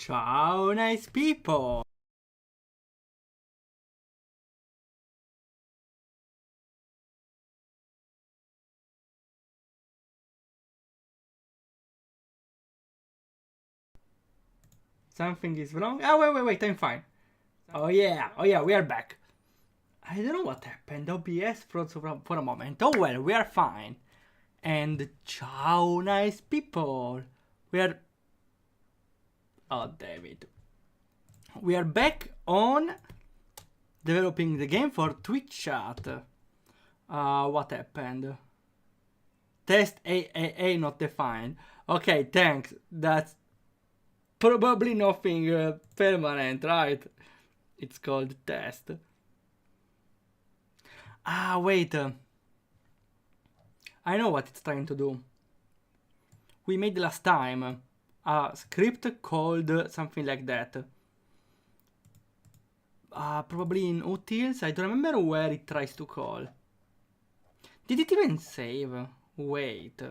Ciao, nice people! Something is wrong. Oh, wait, I'm fine. Oh yeah, we are back. I don't know what happened. OBS froze for a moment. Oh well, we are fine. And ciao, nice people. We are. Oh, David. We are back on developing the game for Twitch chat. What happened? Test AAA not defined. Okay, thanks. That's probably nothing permanent, right? It's called test. Ah, wait. I know what it's trying to do. We made last time a script called something like that. Probably in utils. I don't remember where it tries to call. Did it even save? Wait.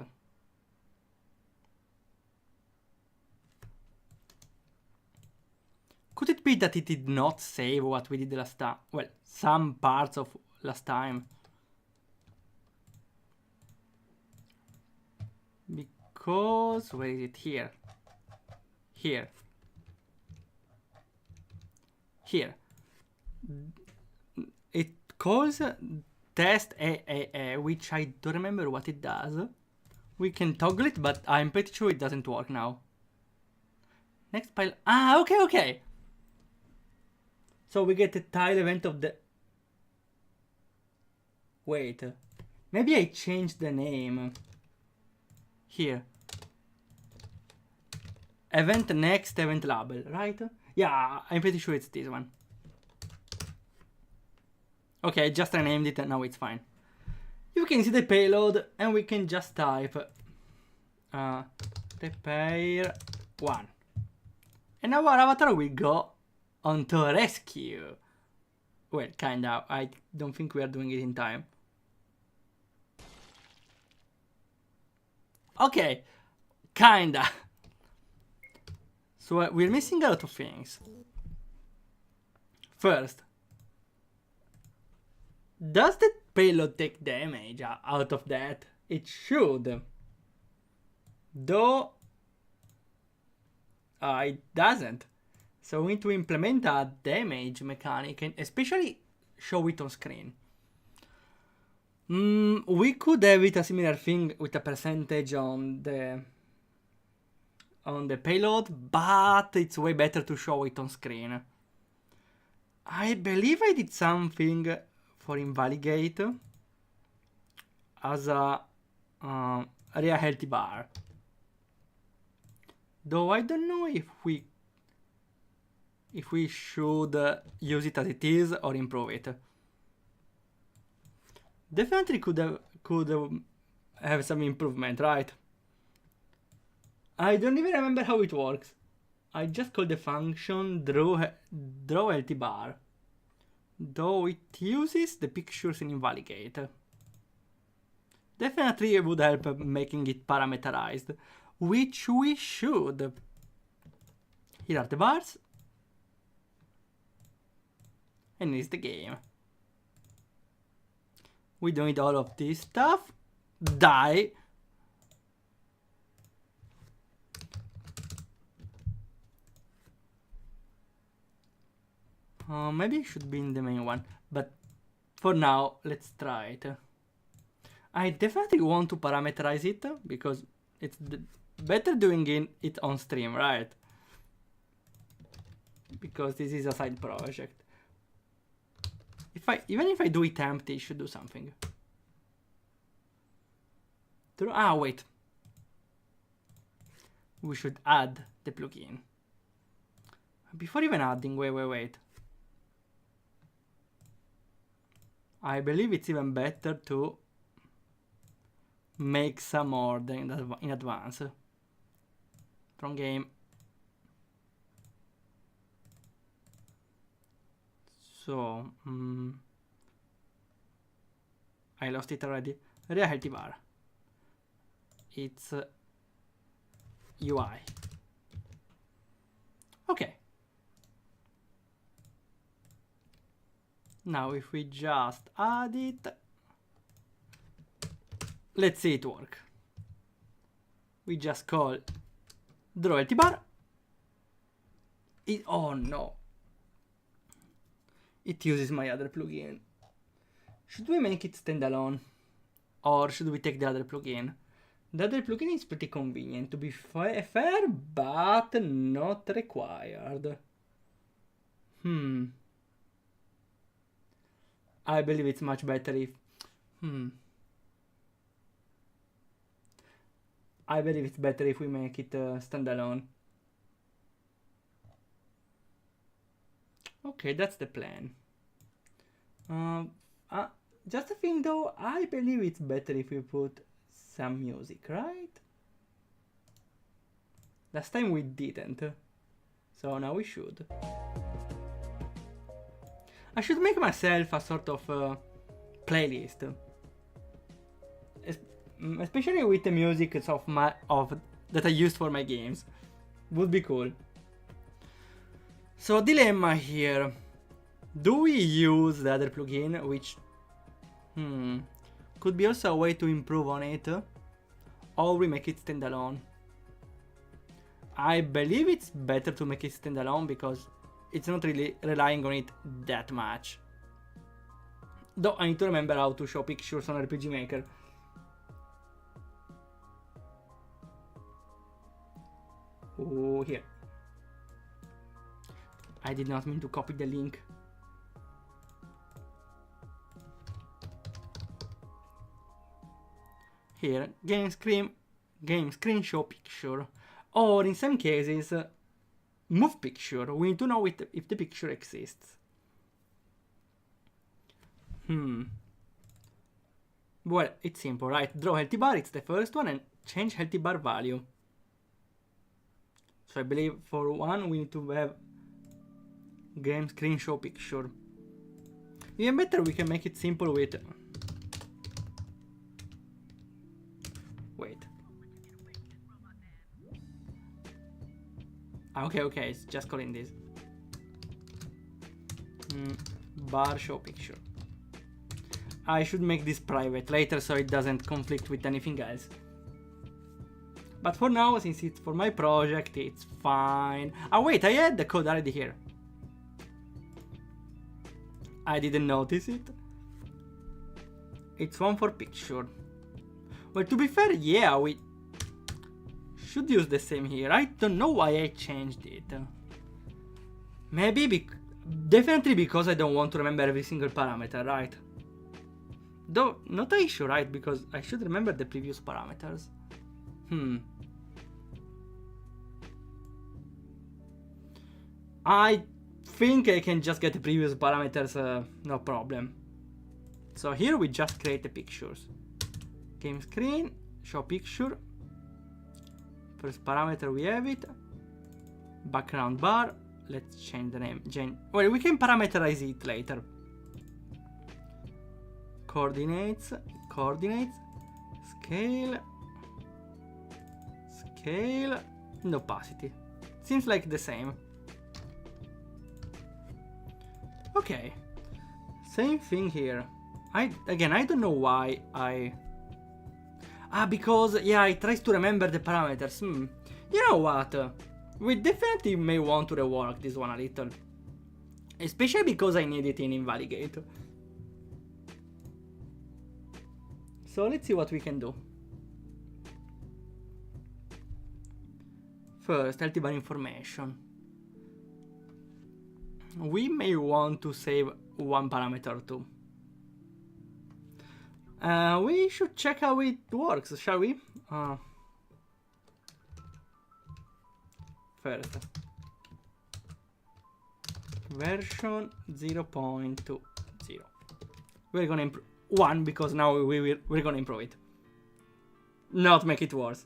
Could it be that it did not save what we did last time? Well, some parts of last time. Because... where is it? Here. Here. Here. It calls test AAA, which I don't remember what it does. We can toggle it, but I'm pretty sure it doesn't work now. Next pile. Ah, okay. So we get a tile event of the... Wait. Maybe I changed the name. Here. Event next, event label, right? Yeah, I'm pretty sure it's this one. Okay, I just renamed it and now it's fine. You can see the payload and we can just type repair 1. And our avatar will go onto rescue. Well, kinda. I don't think we are doing it in time. Okay, kinda. So we're missing a lot of things. First, does the payload take damage out of that? It should. Though it doesn't. So we need to implement a damage mechanic and especially show it on screen. We could have it a similar thing with a percentage on the payload, but it's way better to show it on screen. I believe I did something for invalidate as a area healthy bar. Though I don't know if we should use it as it is or improve it. Definitely could have some improvement, right? I don't even remember how it works. I just call the function draw healthy bar. Though it uses the pictures in invalidate. Definitely it would help making it parameterized, which we should. Here are the bars. And here's the game. We don't need all of this stuff. Die. Maybe it should be in the main one, but for now, let's try it. I definitely want to parameterize it because it's better doing it on stream, right? Because this is a side project. Even if I do it empty, it should do something. Wait. We should add the plugin. Before even adding, wait. I believe it's even better to make some order in advance. From game. So, I lost it already. Area healthy bar. It's UI. Okay. Now if we just add it, let's see it work. We just call the royalty bar. Oh no. It uses my other plugin. Should we make it standalone? Or should we take the other plugin? The other plugin is pretty convenient, to be fair, but not required. I believe it's much better if... I believe it's better if we make it standalone. Okay, that's the plan. Just a thing though, I believe it's better if we put some music, right? Last time we didn't, so now we should. I should make myself a sort of playlist, especially with the music that I used for my games. Would be cool. So dilemma here. Do we use the other plugin, which could be also a way to improve on it, or we make it standalone? I believe it's better to make it standalone because it's not really relying on it that much. Though I need to remember how to show pictures on RPG Maker. Oh, here. I did not mean to copy the link. Here, game screen show picture, or in some cases, move picture. We need to know if the picture exists. Well, it's simple, right? Draw healthy bar, it's the first one, and change healthy bar value. So I believe for one we need to have game screen show picture. Even better, we can make it simple with... Wait. Okay, it's just calling this. Bar show picture. I should make this private later so it doesn't conflict with anything else. But for now, since it's for my project, it's fine. Oh wait, I had the code already here. I didn't notice it. It's one for picture. Well, to be fair, yeah, we should use the same here. I don't know why I changed it. Maybe definitely because I don't want to remember every single parameter, right? Though, not really sure, right? Because I should remember the previous parameters. I think I can just get the previous parameters, no problem. So here we just create the pictures. Game screen, show picture. First parameter we have it. Background bar. Let's change the name. Well, we can parameterize it later. Coordinates, scale, and opacity. Seems like the same. Okay, same thing here. I don't know why because, yeah, it tries to remember the parameters. You know what? We definitely may want to rework this one a little. Especially because I need it in Invalidate. So let's see what we can do. First, healthy bar information. We may want to save one parameter or two. We should check how it works, shall we? First, version 0.20. We're gonna improve 1 because now we're gonna improve it. Not make it worse.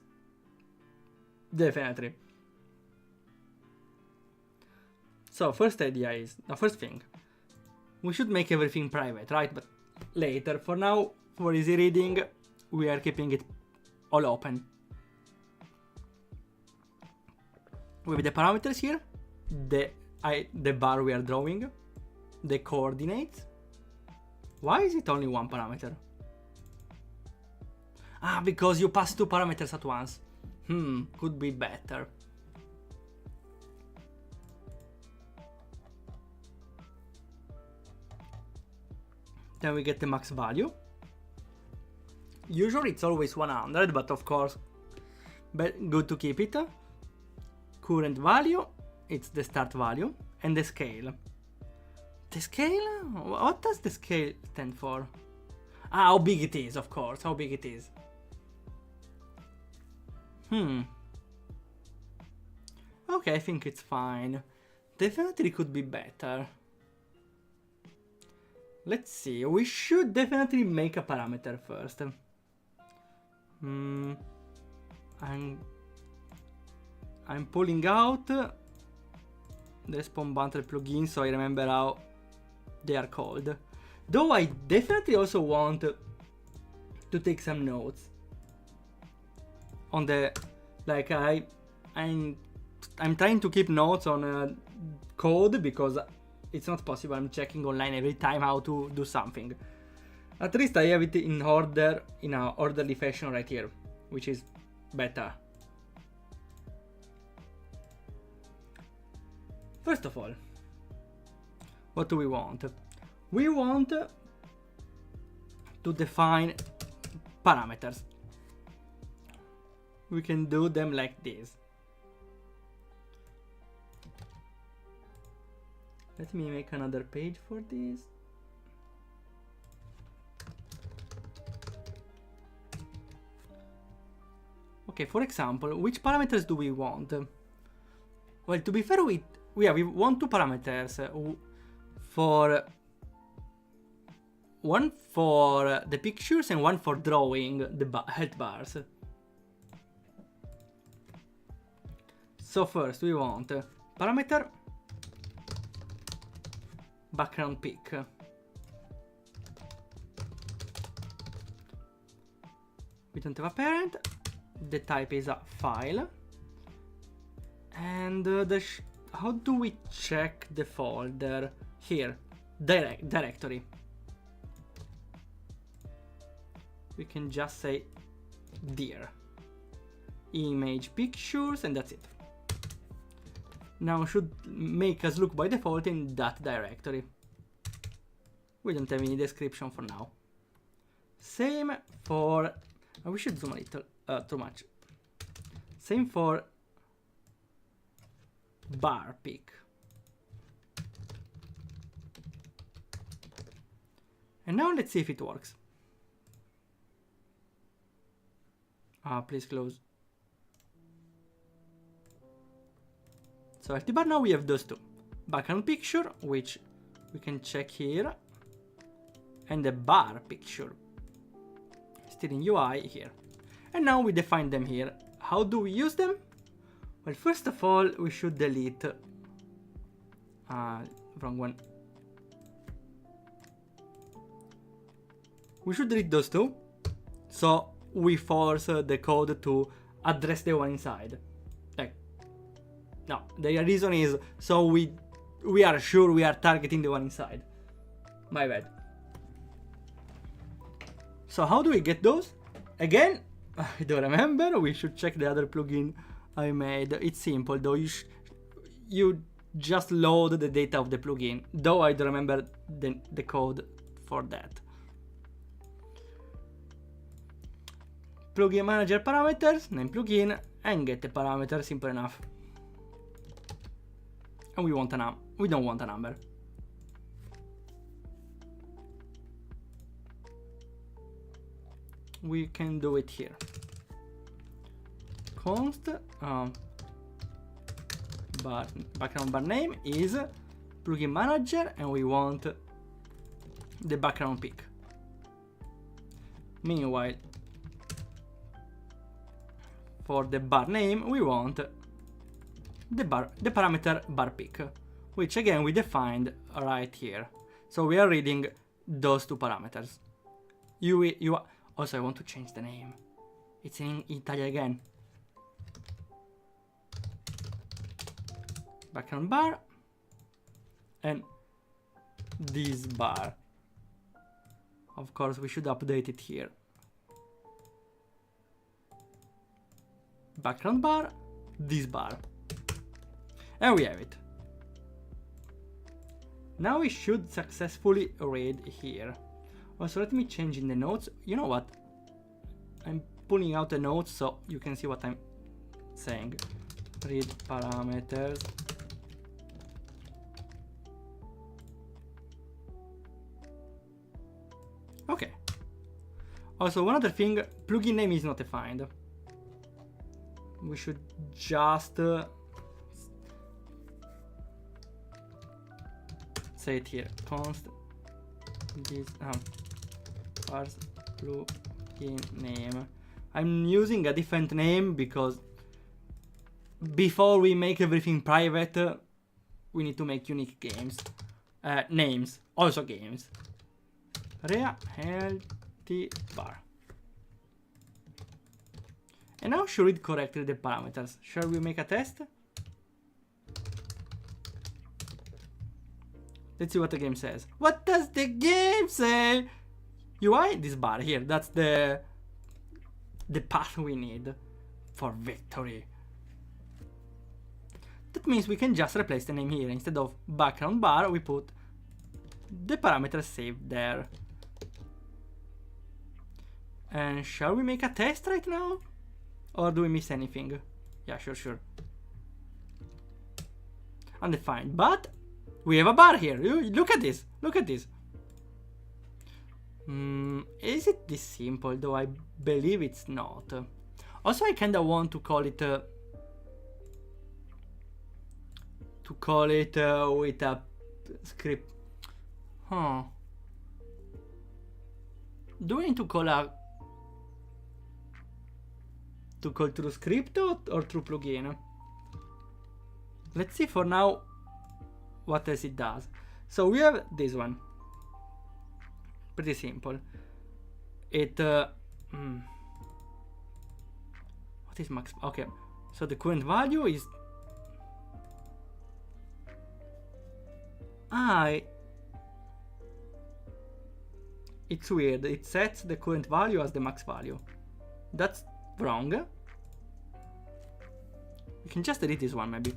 Definitely. So first idea is, the first thing, we should make everything private, right? But later, for now, for easy reading, we are keeping it all open. With the parameters here, the bar we are drawing, the coordinates. Why is it only one parameter? Ah, because you pass two parameters at once. Could be better. Then we get the max value. Usually it's always 100, but of course, good to keep it. Current value, it's the start value, and the scale. The scale? What does the scale stand for? Ah, how big it is, of course, how big it is. Okay, I think it's fine. Definitely could be better. Let's see, we should definitely make a parameter first. I'm pulling out the Respawn Bundle plugin so I remember how they are called. Though I definitely also want to take some notes on the, like I'm trying to keep notes on code because it's not possible. I'm checking online every time how to do something. At least I have it in order, in an orderly fashion right here, which is better. First of all, what do we want? We want to define parameters. We can do them like this. Let me make another page for this. Okay, for example, which parameters do we want? Well, to be fair, we want two parameters. One for the pictures and one for drawing the health bars. So first we want parameter background pic. We don't have a parent. The type is a file. And how do we check the folder? Here, directory. We can just say dir image pictures and that's it. Now should make us look by default in that directory. We don't have any description for now. Same for, we should zoom a little, too much. Same for bar pic. And now let's see if it works. Please close. So at the bar now we have those two. Background picture, which we can check here. And the bar picture. Still in UI here. And now we define them here. How do we use them? Well, first of all, we should delete... wrong one. We should delete those two. So we force the code to address the one inside. Like, no, the reason is so we are sure we are targeting the one inside. My bad. So how do we get those? Again, I don't remember. We should check the other plugin I made. It's simple though. You just load the data of the plugin. Though I don't remember the code for that. Plugin manager parameters, name plugin, and get the parameter. Simple enough. And we want a we don't want a number. We can do it here. Const background bar name is plugin manager, and we want the background pic. Meanwhile, for the bar name, we want the parameter bar pic, which again we defined right here. So we are reading those two parameters. Also, I want to change the name. It's in Italian again. background bar, and this bar. Of course, we should update it here. Background bar, this bar. And we have it. Now we should successfully read here. Also, let me change in the notes. You know what? I'm pulling out the notes so you can see what I'm saying. Read parameters. Okay. Also, one other thing, plugin name is not defined. We should just say it here. Const this parse plugin name. I'm using a different name because before we make everything private, we need to make unique names, also games. Rea healthy bar. And now should read correctly the parameters. Shall we make a test? Let's see what the game says. What does the game say? UI, this bar here. That's the path we need for victory. That means we can just replace the name here. Instead of background bar, we put the parameters saved there. And shall we make a test right now? Or do we miss anything? Yeah, sure. Undefined, but we have a bar here. Look at this. Look at this. Is it this simple? Though I believe it's not. Also, I kinda want to call it with a script. Huh? Do I need to call through script or through plugin? Let's see for now what else it does. So we have this one. Pretty simple. It what is max? Okay, so the current value is it's weird. It sets the current value as the max value. That's wrong. We can just delete this one maybe.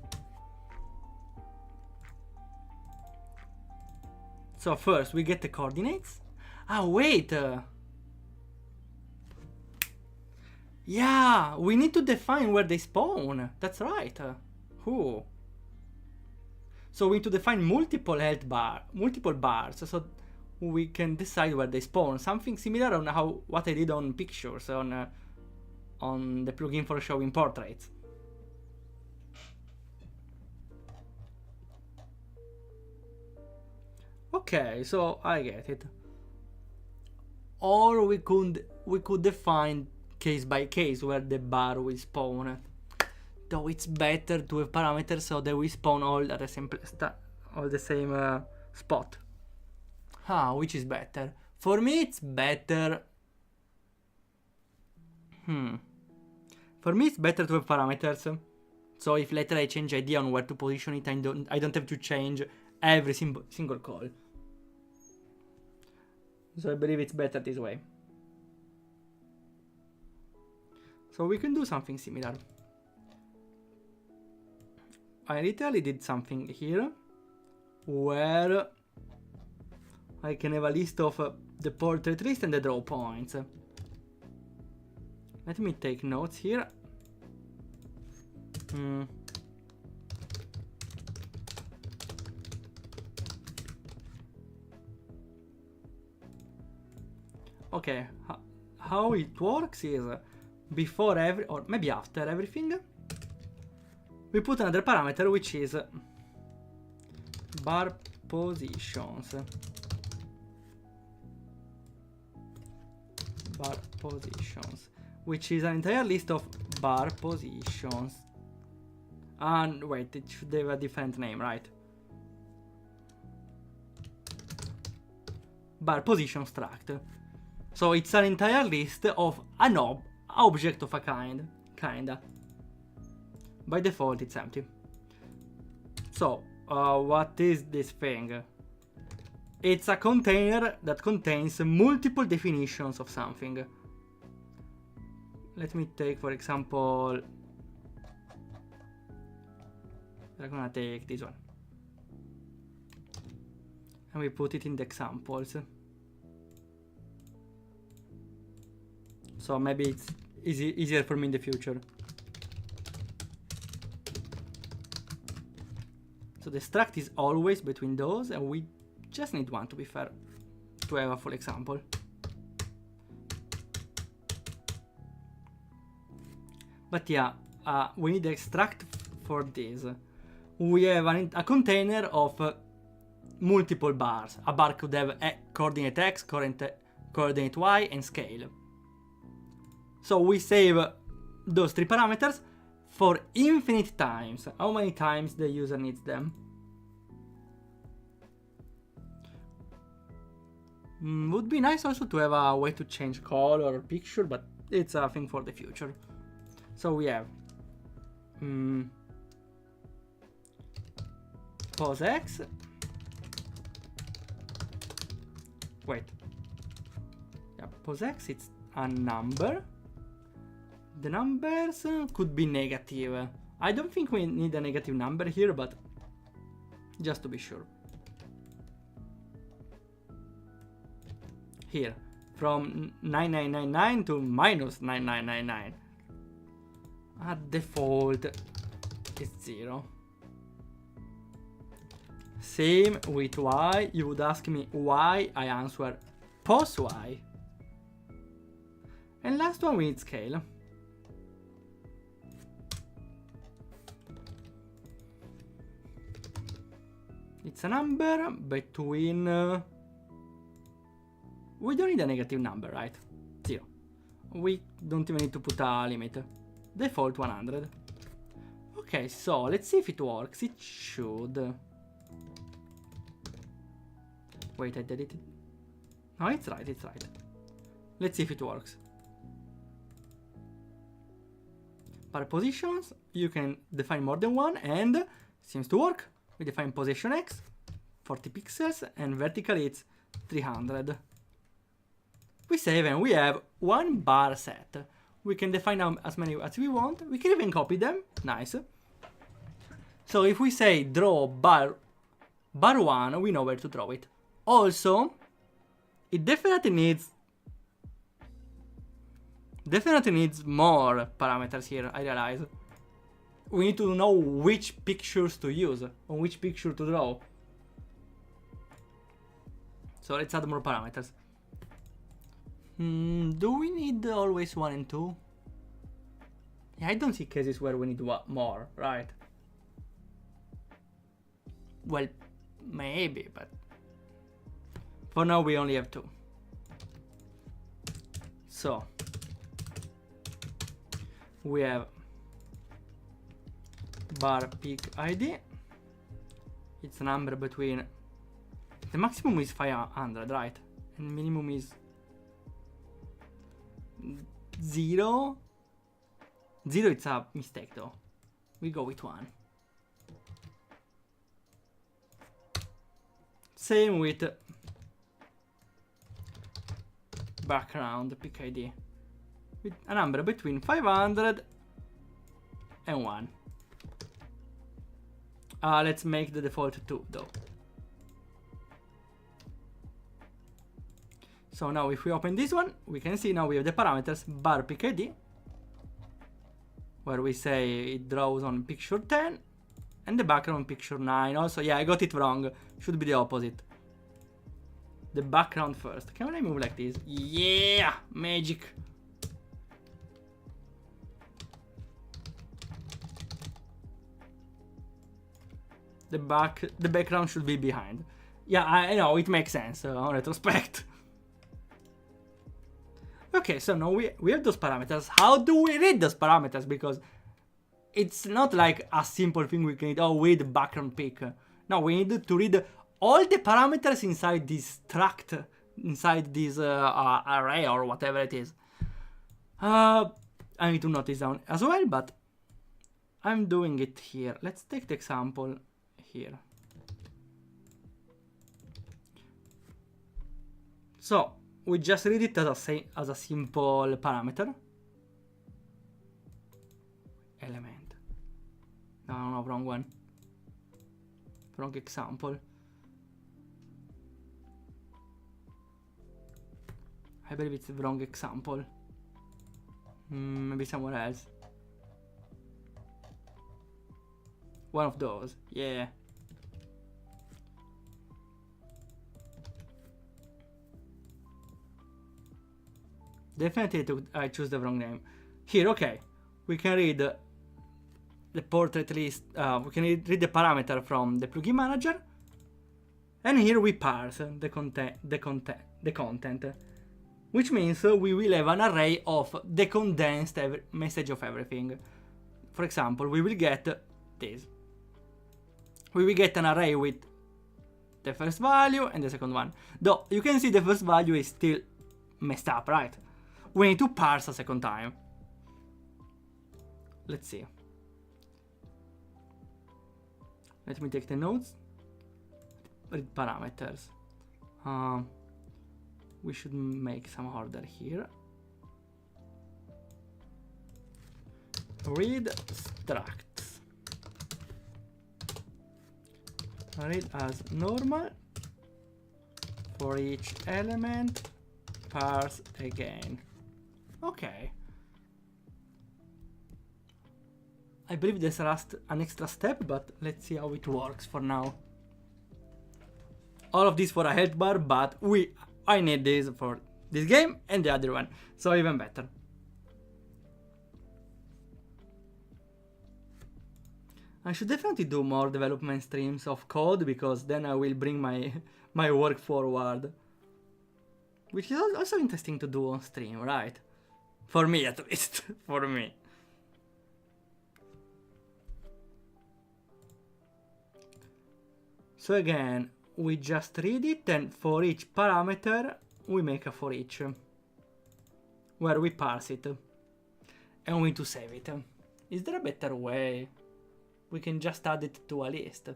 So first we get the coordinates. Wait. Yeah, we need to define where they spawn. That's right. So we need to define multiple bars, so we can decide where they spawn. Something similar on what I did on pictures on the plugin for showing portraits. Okay, so I get it. Or we could define case by case where the bar will spawn. Though it's better to have parameters so that we spawn all at the same spot. Which is better? For me, it's better. For me, it's better to have parameters. So if later I change idea on where to position it, I don't have to change every single call. So I believe it's better this way. So we can do something similar. I literally did something here where I can have a list of the portrait list and the draw points. Let me take notes here. Okay, how it works is before or maybe after everything, we put another parameter which is bar positions. Bar positions, which is an entire list of bar positions. And wait, it should have a different name, right? Bar position struct. So it's an entire list of an object of a kinda. By default, it's empty. So, what is this thing? It's a container that contains multiple definitions of something. Let me take, for example, we're gonna take this one. And we put it in the examples. So maybe it's easier for me in the future. So the struct is always between those, and we just need one to be fair, to have a full example. But yeah, we need the extract for this. We have a container of multiple bars. A bar could have coordinate x, coordinate y, and scale. So we save those three parameters for infinite times. How many times the user needs them? Would be nice also to have a way to change color or picture, but it's a thing for the future. So we have pose x. Wait. Yeah, pose x, it's a number. The numbers could be negative. I don't think we need a negative number here, but just to be sure. Here, from 9999 to minus 9999. At default, it's 0. Same with y. You would ask me why, I answer pos y. And last one, we need scale. It's a number between... we don't need a negative number, right? 0. We don't even need to put a limit. Default 100. Okay, so let's see if it works. It should. Wait, I deleted. No, it's right, it's right. Let's see if it works. Bar positions, you can define more than one, and seems to work. We define position x, 40 pixels, and vertically it's 300. We save and we have one bar set. We can define as many as we want. We can even copy them. Nice. So if we say draw bar 1, we know where to draw it. Also, it definitely needs more parameters here, I realize. We need to know which pictures to use, on which picture to draw. So let's add more parameters. Do we need always 1 and 2? Yeah, I don't see cases where we need more, right? Well, maybe, but for now we only have 2. So we have bar pick ID. It's a number between, the maximum is 500, right? And minimum is 0. 0, it's a mistake though. We go with 1. Same with background pick ID. With a number between 500 and 1. Let's make the default 2 though. So now if we open this one, we can see now we have the parameters bar pick ID, where we say it draws on picture 10, and the background picture 9. Also, yeah, I got it wrong. Should be the opposite. The background first. Can I move like this? Yeah, magic. The background should be behind. Yeah, I know, it makes sense on retrospect. Okay, so now we have those parameters. How do we read those parameters? Because it's not like a simple thing we can read, oh, we need background pick. No, we need to read all the parameters inside this struct, inside this array or whatever it is. I need to note this down as well, but I'm doing it here. Let's take the example here. So we just read it as a simple parameter. Element. No, wrong one. Wrong example. I believe it's the wrong example. Maybe somewhere else. One of those, yeah. Definitely I choose the wrong name. Here, okay. We can read the portrait list. We can read the parameter from the plugin manager. And here we parse the content. Which means we will have an array of the condensed message of everything. For example, we will get this. We will get an array with the first value and the second one. Though you can see the first value is still messed up, right? We need to parse a second time. Let's see. Let me take the nodes. Read parameters. We should make some order here. Read structs. Read as normal. For each element, parse again. Okay. I believe there's an extra step, but let's see how it works for now. All of this for a health bar, but I need this for this game and the other one, so even better. I should definitely do more development streams of code, because then I will bring my work forward. Which is also interesting to do on stream, right? For me at least, for me. So again, we just read it, and for each parameter we make a for each, where we parse it, and we need to save it. Is there a better way? We can just add it to a list.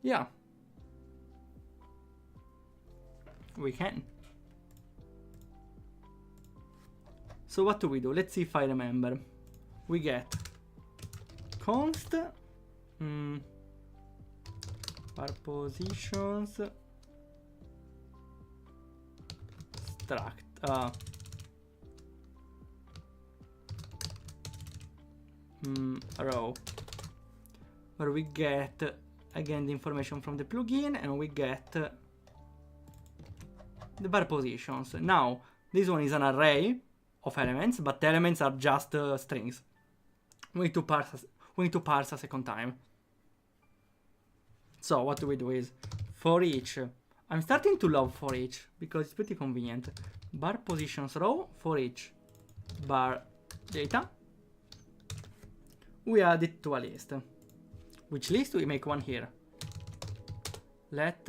Yeah. We can. So what do we do? Let's see if I remember. We get const var positions struct row, where we get again the information from the plugin, and we get the bar positions. Now this one is an array of elements, but the elements are just strings. We need to parse a second time. So what do we do is for each. I'm starting to love for each because it's pretty convenient. Bar positions row for each bar data. We add it to a list. Which list? We make one here. Let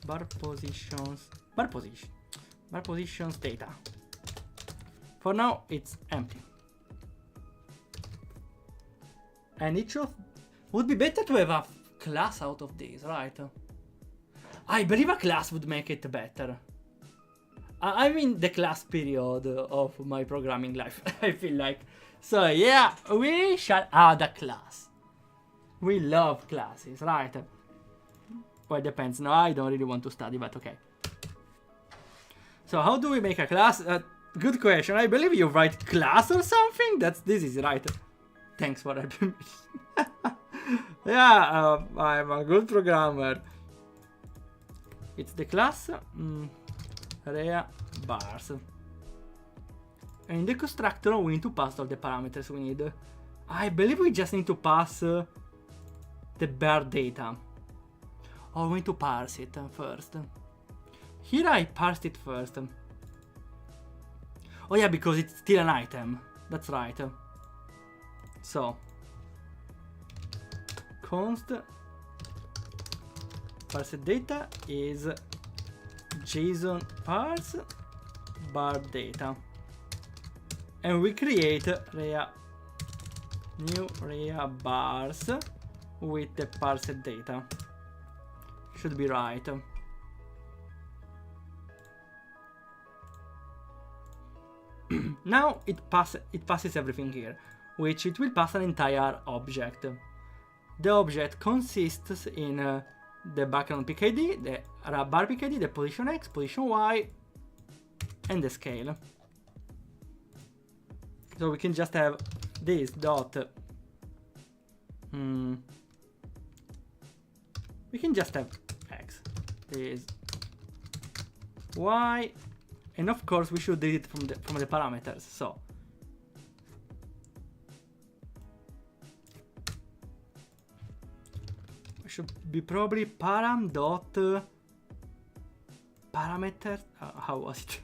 bar positions data. For now it's empty. And each of would be better to have a class out of this, right? I believe a class would make it better. I'm in the class period of my programming life, I feel like. So yeah, we shall add a class. We love classes, right? Well, it depends. No, I don't really want to study, but okay. So how do we make a class? Good question. I believe you write class or something. This is right. Thanks for helping me. Yeah, I'm a good programmer. It's the class area bars. And in the constructor we need to pass all the parameters we need. I believe we just need to pass the bar data. Or we need to parse it first. Here I parsed it first. Oh yeah, because it's still an item. That's right. So const parse data is JSON parse bar data, and we create new rea bars with the parsed data. Should be right. Now it passes everything here, which it will pass an entire object. The object consists in the background PKD, the bar PKD, the position X, position Y, and the scale. So we can just have this dot. We can just have X, this Y, and of course we should delete it from the parameters. So we should be probably param dot parameter. How was it?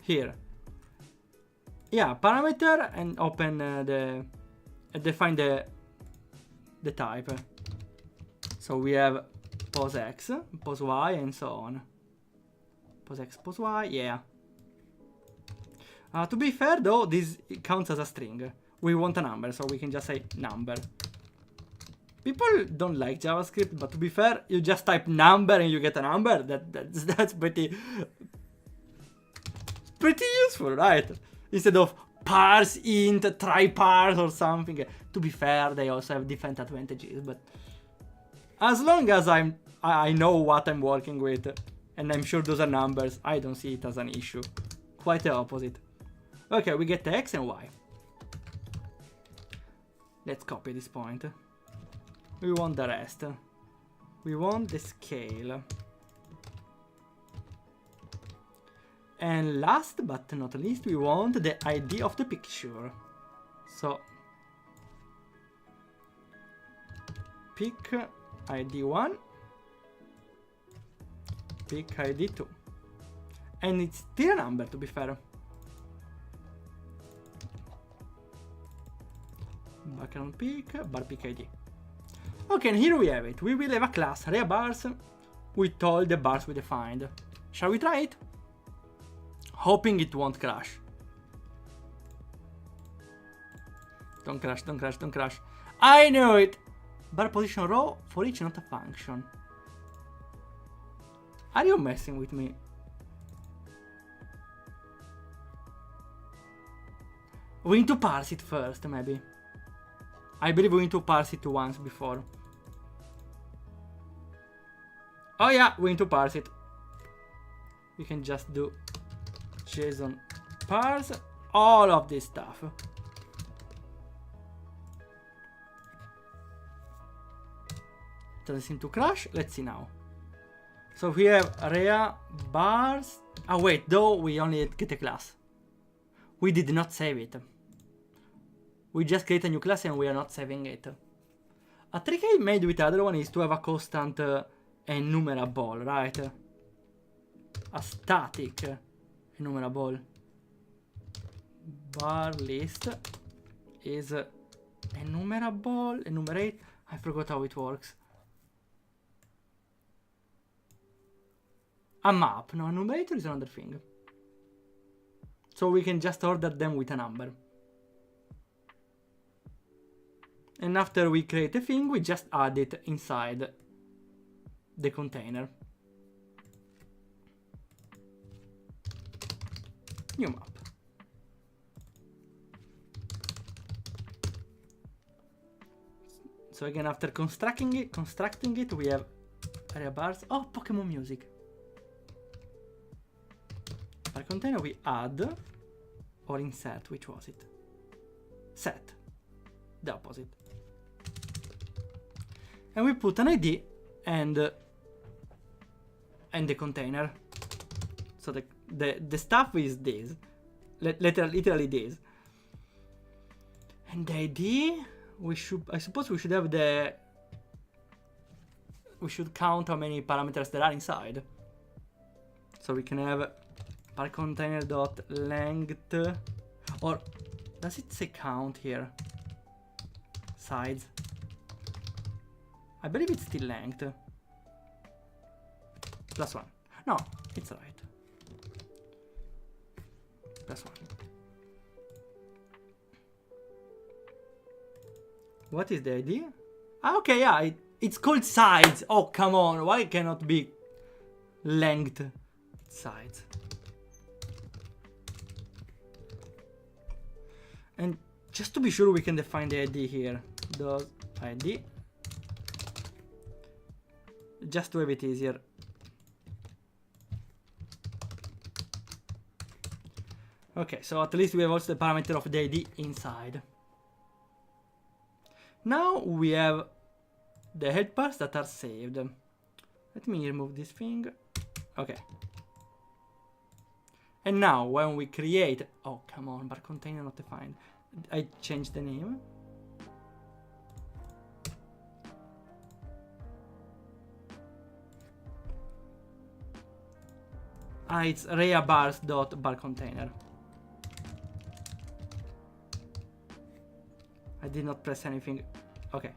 Here. Yeah, parameter, and open define the type. So we have pos X, pos Y, and so on. Pos X, pos Y, yeah. To be fair though, this counts as a string. We want a number, so we can just say number. People don't like JavaScript, but to be fair, you just type number and you get a number. That's pretty useful, right? Instead of parse int, try parse or something. To be fair, they also have different advantages, but as long as I know what I'm working with, and I'm sure those are numbers, I don't see it as an issue. Quite the opposite. Okay, we get X and Y. Let's copy this point. We want the rest. We want the scale. And last but not least, we want the ID of the picture. So pick ID 1, pick ID 2. And it's still a number, to be fair. Background pick, bar pick ID. Okay, and here we have it. We will have a class area bars with all the bars we defined. Shall we try it? Hoping it won't crash. Don't crash, don't crash, don't crash. I knew it! Bar position row for each not a function. Are you messing with me? We need to parse it first, maybe. I believe we need to parse it once before. Oh yeah, we need to parse it. We can just do JSON parse all of this stuff. Doesn't seem to crash. Let's see now. So we have area bars. Oh wait, though we only get a class. We did not save it. We just create a new class and we are not saving it. A trick I made with the other one is to have a constant enumerable, right? A static enumerable. Bar list is enumerable, enumerate. I forgot how it works. A map, no, enumerator is another thing. So we can just order them with a number. And after we create a thing, we just add it inside the container. New map. So again, after constructing it, we have area bars. Oh, Pokemon music. Our container we add or insert. Which was it? Set. The opposite. And we put an ID and the container. So the stuff is this, literally this. And the ID, I suppose we should have we should count how many parameters there are inside. So we can have par container dot length, or does it say count here? Size. I believe it's still length. +1. No, it's right. +1. What is the ID? Ah, okay, yeah, it's called size. Oh, come on, why cannot be length? Size. And just to be sure, we can define the ID here. Does ID. Just to have it easier. Okay, so at least we have also the parameter of the ID inside. Now we have the head parts that are saved. Let me remove this thing. Okay. And now when we create... Oh, come on, bar container not defined. I changed the name. Ah, it's reabars.barContainer. I did not press anything. Okay.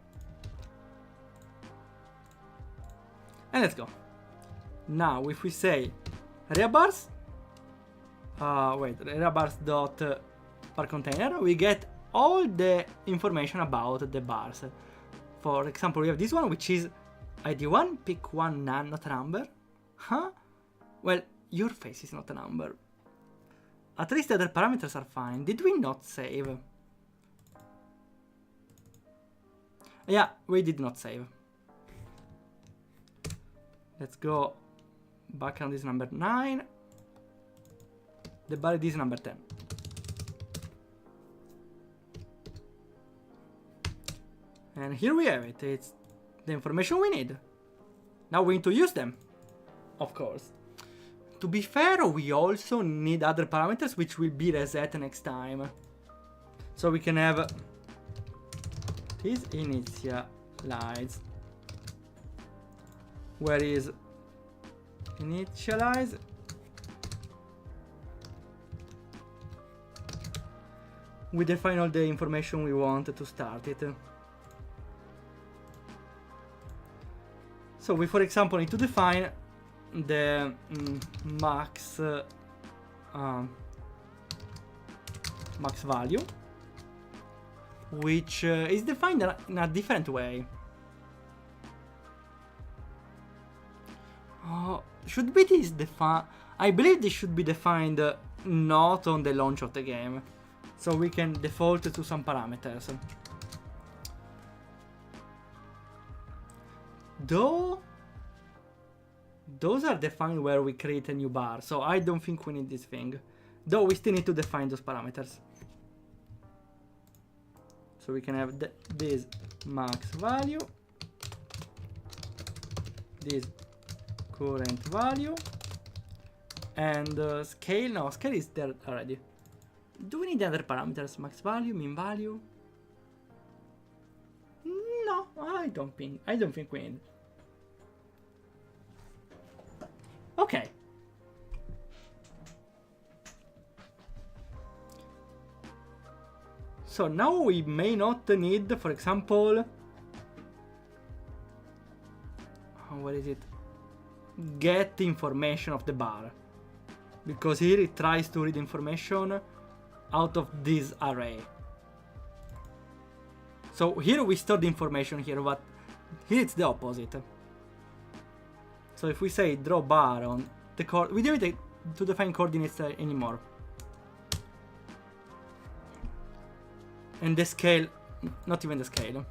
And let's go. Now, if we say reabars, reabars.barContainer, we get all the information about the bars. For example, we have this one, which is ID1, pick one none, not a number. Huh? Well, your face is not a number. At least the other parameters are fine. Did we not save? Yeah, we did not save. Let's go back on this number 9. The bar ID is number 10. And here we have it. It's the information we need. Now we need to use them, of course. To be fair, we also need other parameters which will be reset next time. So we can have this initialize. Where is initialize? We define all the information we want to start it. So we, for example, need to define the max max value, which is defined in a different way. Should be this defined? I believe this should be defined not on the launch of the game, so we can default to some parameters. Though those are defined where we create a new bar, so I don't think we need this thing. Though we still need to define those parameters. So we can have this max value, this current value, and scale. No, scale is there already. Do we need other parameters? Max value, min value? No, I don't think we need. Okay. So now we may not need, for example, what is it? Get information of the bar, because here it tries to read information out of this array. So here we store the information here, but here it's the opposite. So if we say draw bar on the core, we don't need to define coordinates anymore. And the scale, not even the scale.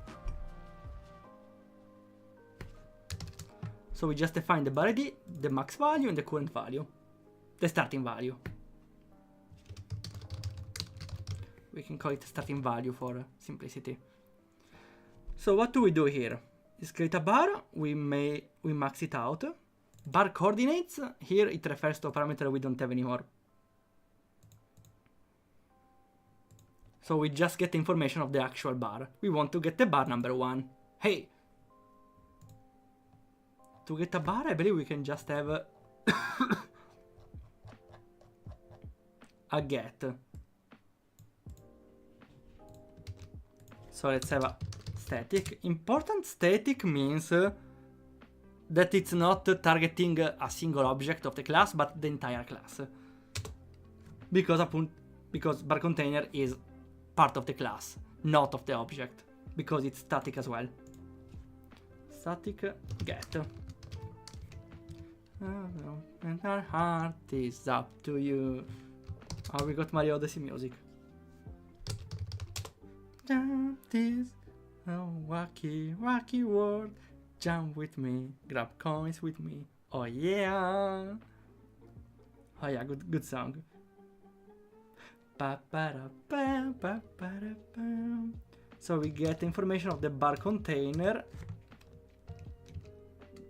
So we just define the bar ID, the max value, and the current value, the starting value. We can call it starting value for simplicity. So what do we do here? Is create a bar, we max it out. Bar coordinates, here it refers to a parameter we don't have anymore. So we just get information of the actual bar. We want to get the bar number 1. Hey! To get a bar, I believe we can just have a get. So let's have a static. Important static means that it's not targeting a single object of the class, but the entire class. Because bar container is part of the class, not of the object. because it's static as well. Static get. And our heart is up to you. Oh, we got Mario Odyssey music. This wacky, wacky world. Jump with me, grab coins with me. Oh yeah! Oh yeah, good song. So we get information of the bar container.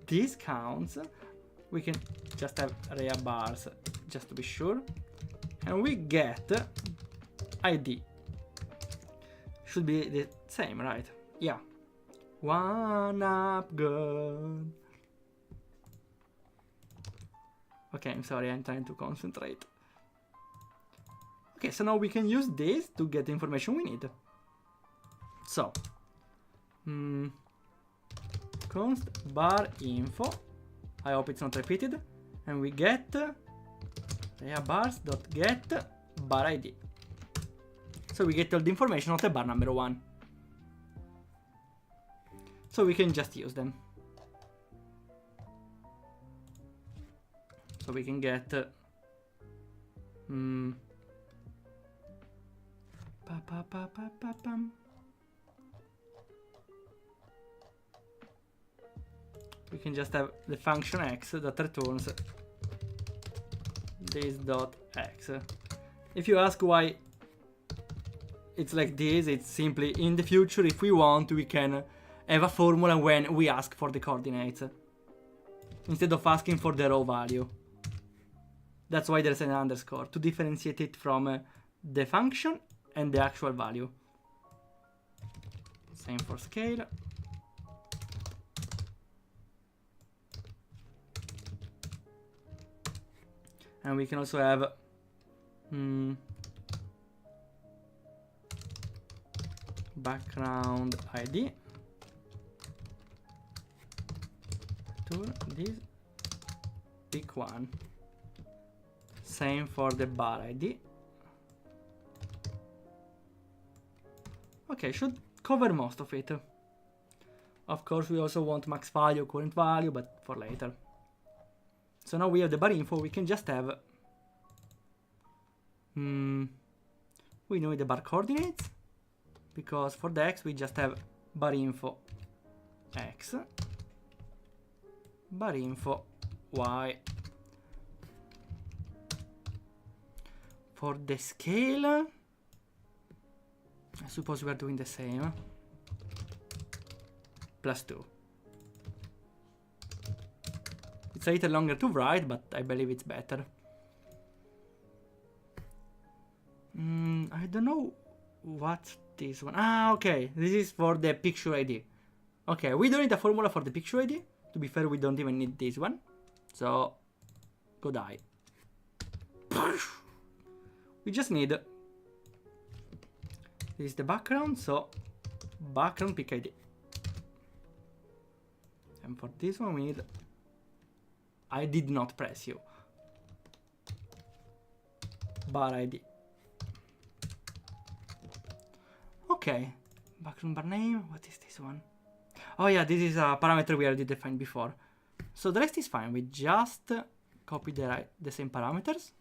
This counts. We can just have area bars just to be sure. And we get ID. Should be the same, right? Yeah. One up good. Okay, I'm sorry, I'm trying to concentrate. Okay, so now we can use this to get the information we need. So, const bar info. I hope it's not repeated. And we get bars.get bar ID. So we get all the information of the bar number 1. So we can just use them. So we can get we can just have the function x that returns this dot x. If you ask why it's like this, it's simply in the future, if we want, we can have a formula when we ask for the coordinates instead of asking for the raw value. That's why there's an underscore, to differentiate it from the function and the actual value. Same for scale. And we can also have background ID to this pick one. Same for the bar ID. Okay, should cover most of it. Of course, we also want max value, current value, but for later. So now we have the bar info, we can just have we know the bar coordinates, because for the x we just have bar info x, bar info y. For the scale, I suppose we are doing the same. +2. It's a little longer to write, but I believe it's better. I don't know what's this one. Ah, okay. This is for the picture ID. Okay, we don't need a formula for the picture ID. To be fair, we don't even need this one. So, go die. We just need... This is the background, so background pick ID. And for this one we need... I did not press you. Bar ID. Okay. Background bar name. What is this one? Oh yeah, this is a parameter we already defined before. So the rest is fine. We just copy the same parameters.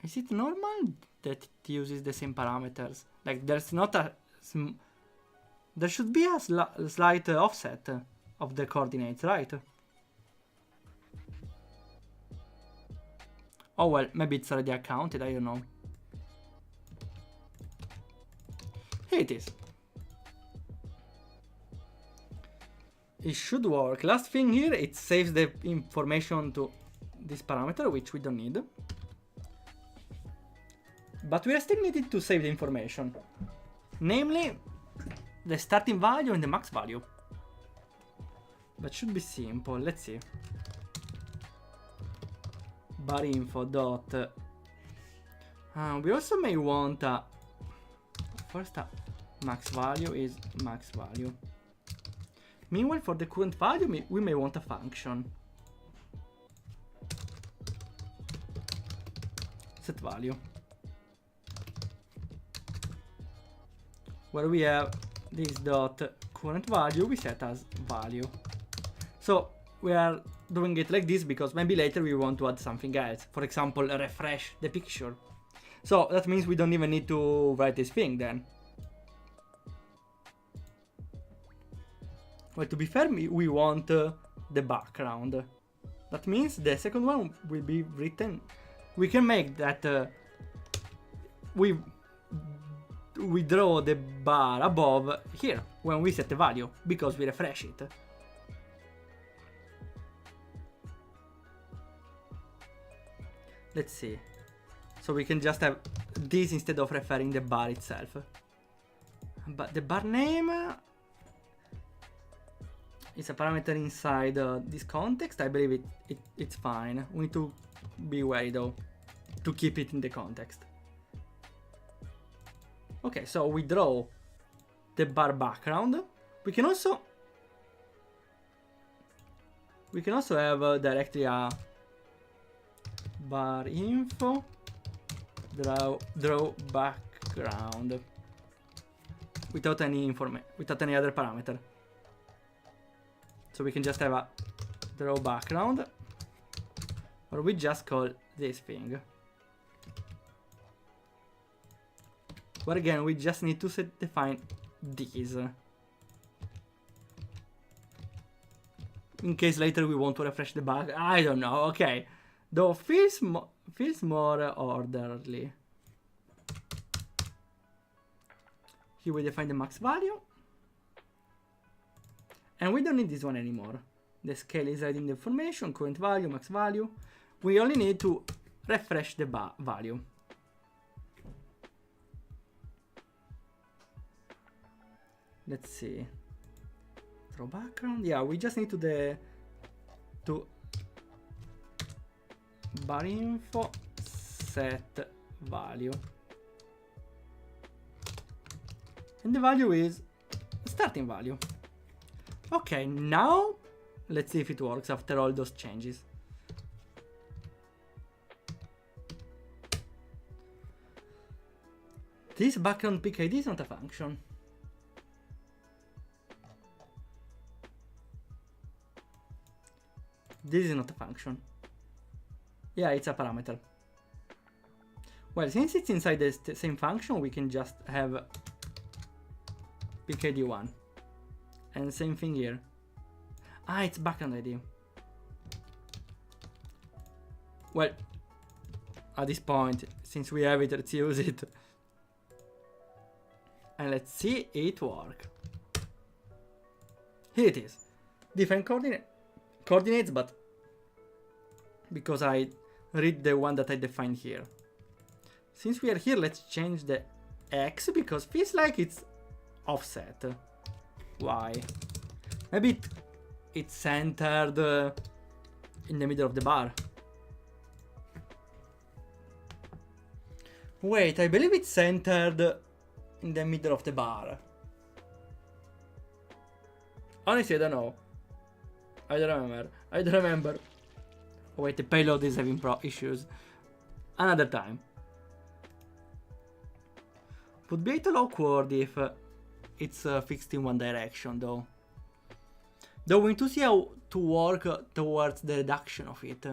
Is it normal that it uses the same parameters? Like there's not a... There should be a slight offset of the coordinates, right? Oh well, maybe it's already accounted, I don't know. Here it is. It should work. Last thing here, it saves the information to this parameter, which we don't need. But we are still needed to save the information. Namely, the starting value and the max value. That should be simple. Let's see. Bar info dot. We also may want a... First, max value is max value. Meanwhile, for the current value, we may want a function. Set value. where we have this dot current value we set as value. So we are doing it like this because maybe later we want to add something else. For example, refresh the picture. So that means we don't even need to write this thing then. Well, to be fair, we want the background. That means the second one will be written. We can make that we draw the bar above here when we set the value because we refresh it. Let's see. So we can just have this instead of referring the bar itself. But the bar name is a parameter inside this context. I believe it's fine. We need to be wary though to keep it in the context. Okay, so we draw the bar background. We can also have directly a bar info draw background without any other parameter. So we can just have a draw background, or we just call this thing. But again, we just need to define these in case later we want to refresh the bug. I don't know. Okay, though feels more orderly. Here we define the max value, and we don't need this one anymore. The scale is right in the information, current value, max value. We only need to refresh the value. Let's see. Draw background. Yeah, we just need to bar info set value, and the value is starting value. Okay, now let's see if it works after all those changes. This background pick ID is not a function. This is not a function. Yeah, it's a parameter. Well, since it's inside the same function, we can just have pickID1. And same thing here. Ah, it's background ID. Well, at this point, since we have it, let's use it. And let's see it work. Here it is. Different coordinates, but because I read the one that I defined here. Since we are here, let's change the X because feels like it's offset. Why? Maybe it's centered in the middle of the bar. Wait, I believe it's centered in the middle of the bar. Honestly, I don't know. I don't remember. Oh wait, the payload is having issues. Another time. Would be a little awkward if it's fixed in one direction though. Though we need to see how to work towards the reduction of it.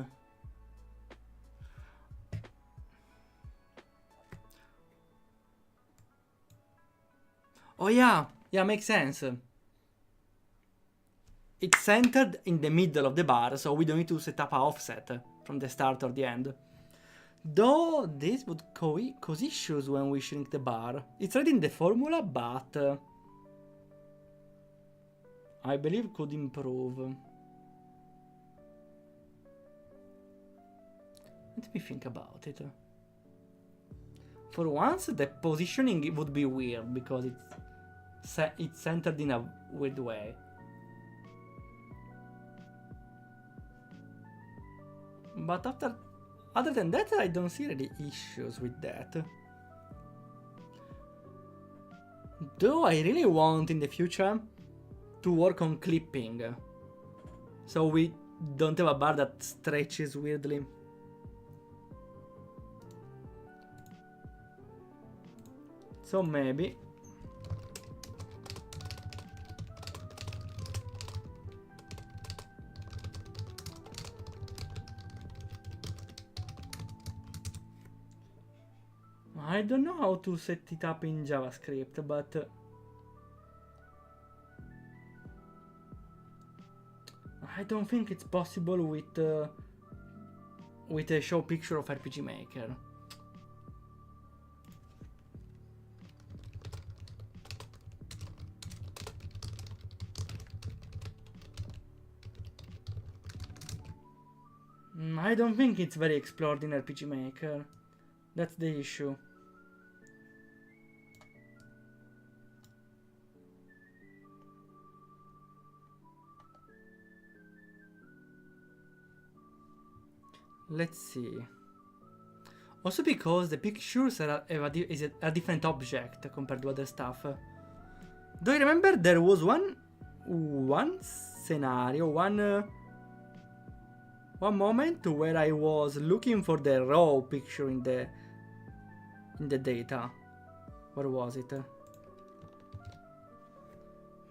Oh yeah, makes sense. It's centered in the middle of the bar, so we don't need to set up an offset from the start or the end. Though this would cause issues when we shrink the bar. It's right in the formula, but I believe could improve. Let me think about it. For once, the positioning would be weird because it's centered in a weird way. But other than that, I don't see any issues with that. Though I really want in the future to work on clipping, so we don't have a bar that stretches weirdly. So maybe I don't know how to set it up in JavaScript, but I don't think it's possible with a show picture of RPG Maker. I don't think it's very explored in RPG Maker. That's the issue. Let's see. Also because the pictures are a different object compared to other stuff. Do you remember there was one scenario, one moment where I was looking for the raw picture in the data. Where was it?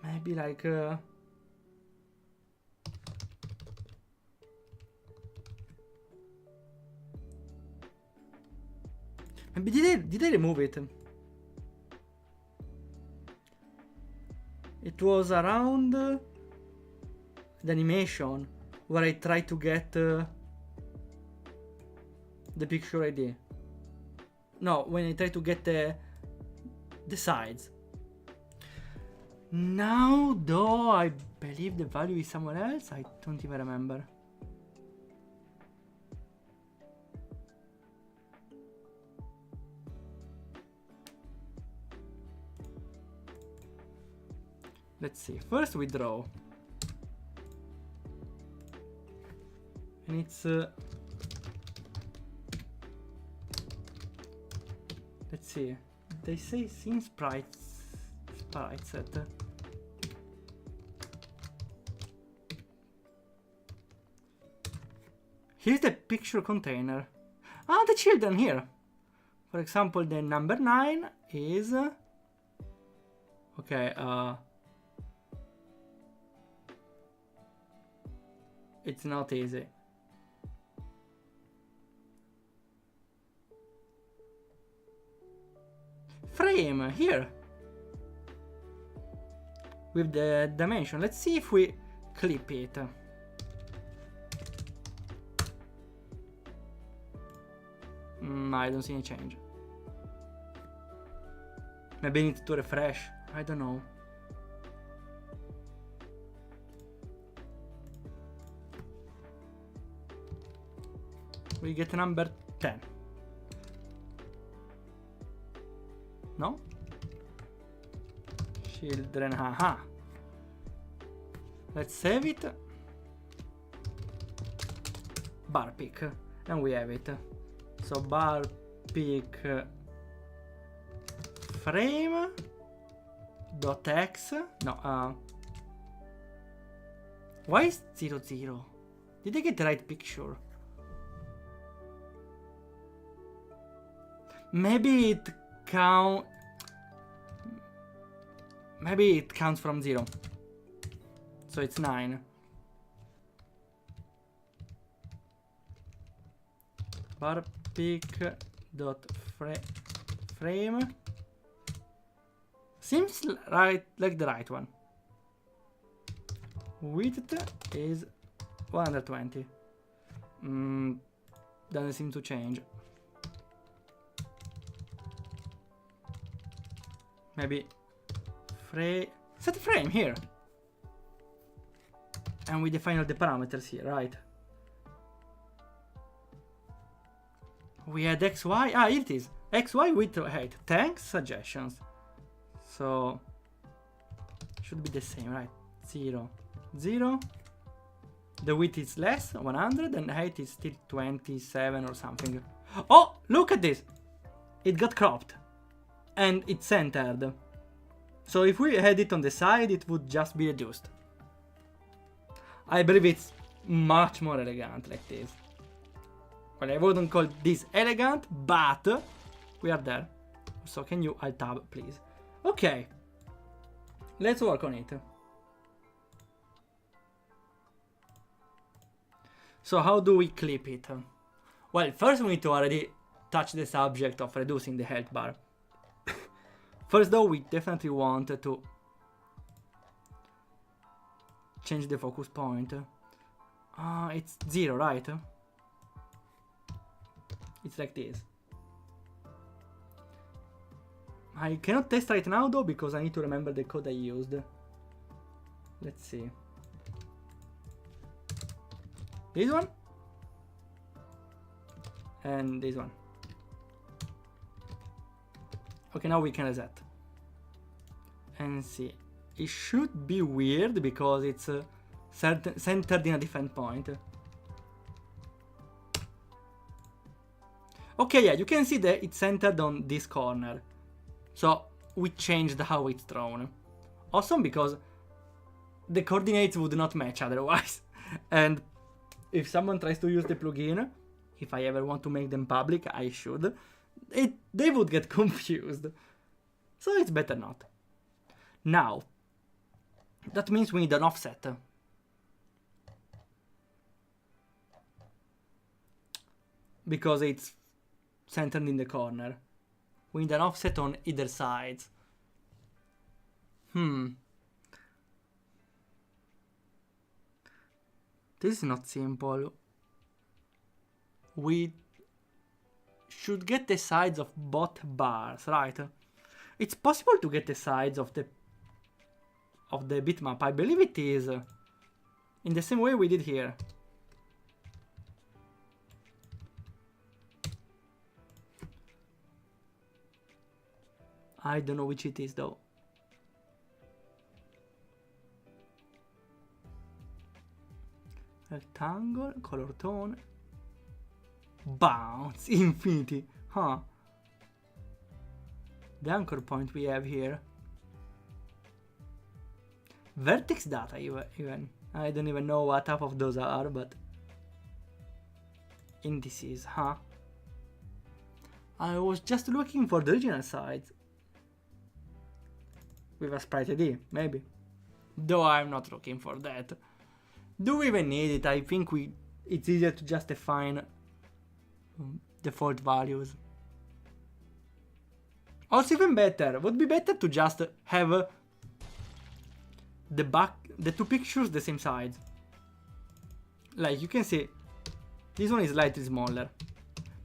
Maybe like maybe did I remove it? It was around the animation where I tried to get the picture ID. No, when I try to get the sides. Now, though, I believe the value is somewhere else. I don't even remember. Let's see. First we draw. And it's let's see. They say scene sprite set. Here's the picture container. Ah, the children here. For example, the number 9 is okay, it's not easy. Frame here with the dimension. Let's see if we clip it. I don't see any change. Maybe I need to refresh. I don't know. We get number 10. No? Children, haha. Let's save it. Bar pick. And we have it. So bar pick frame dot x. No, why is 0, 0? Did I get the right picture? Maybe it counts from 0. So it's 9. Bar pick dot frame seems right, like the right one. Width is 120. Doesn't seem to change. Maybe set frame here. And we define all the parameters here, right? We had XY. Ah, here it is. XY width height. Thanks, suggestions. So should be the same, right? 0, 0. The width is less, 100, and height is still 27 or something. Oh, look at this! It got cropped. And it's centered. So if we had it on the side, it would just be reduced. I believe it's much more elegant like this. Well, I wouldn't call this elegant, but we are there. So can you alt tab, please? Okay. Let's work on it. So how do we clip it? Well, first we need to already touch the subject of reducing the health bar. First though, we definitely want to change the focus point. It's 0, right? It's like this. I cannot test right now though, because I need to remember the code I used. Let's see. This one. And this one. Okay, now we can reset. And see. It should be weird because it's centered in a different point. Okay, yeah, you can see that it's centered on this corner. So we changed how it's drawn. Awesome, because the coordinates would not match otherwise. And if someone tries to use the plugin, if I ever want to make them public, I should, they would get confused. So it's better not. Now, that means we need an offset. Because it's centered in the corner. We need an offset on either side. This is not simple. We should get the sides of both bars, right? It's possible to get the sides of the bitmap. I believe it is. In the same way we did here. I don't know which it is though. Rectangle, color tone, bounce, infinity, huh? The anchor point we have here. Vertex data even. I don't even know what half of those are, but indices, huh? I was just looking for the original sides. With a sprite ID, maybe. Though I'm not looking for that. Do we even need it? I think it's easier to just define default values. Also even better, would be better to just have the two pictures the same size. Like you can see, this one is slightly smaller.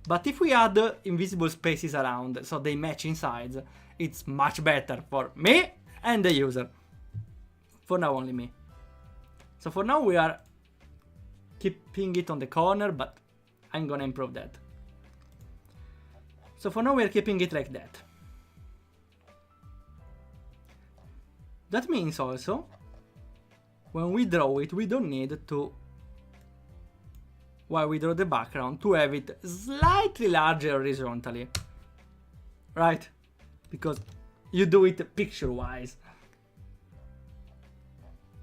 But if we add invisible spaces around so they match in size, it's much better for me and the user. For now, only me. So for now we are keeping it on the corner, but I'm gonna improve that. So for now we are keeping it like that. That means also, when we draw it, we don't need to, while we draw the background, to have it slightly larger horizontally. Right? Because you do it picture-wise.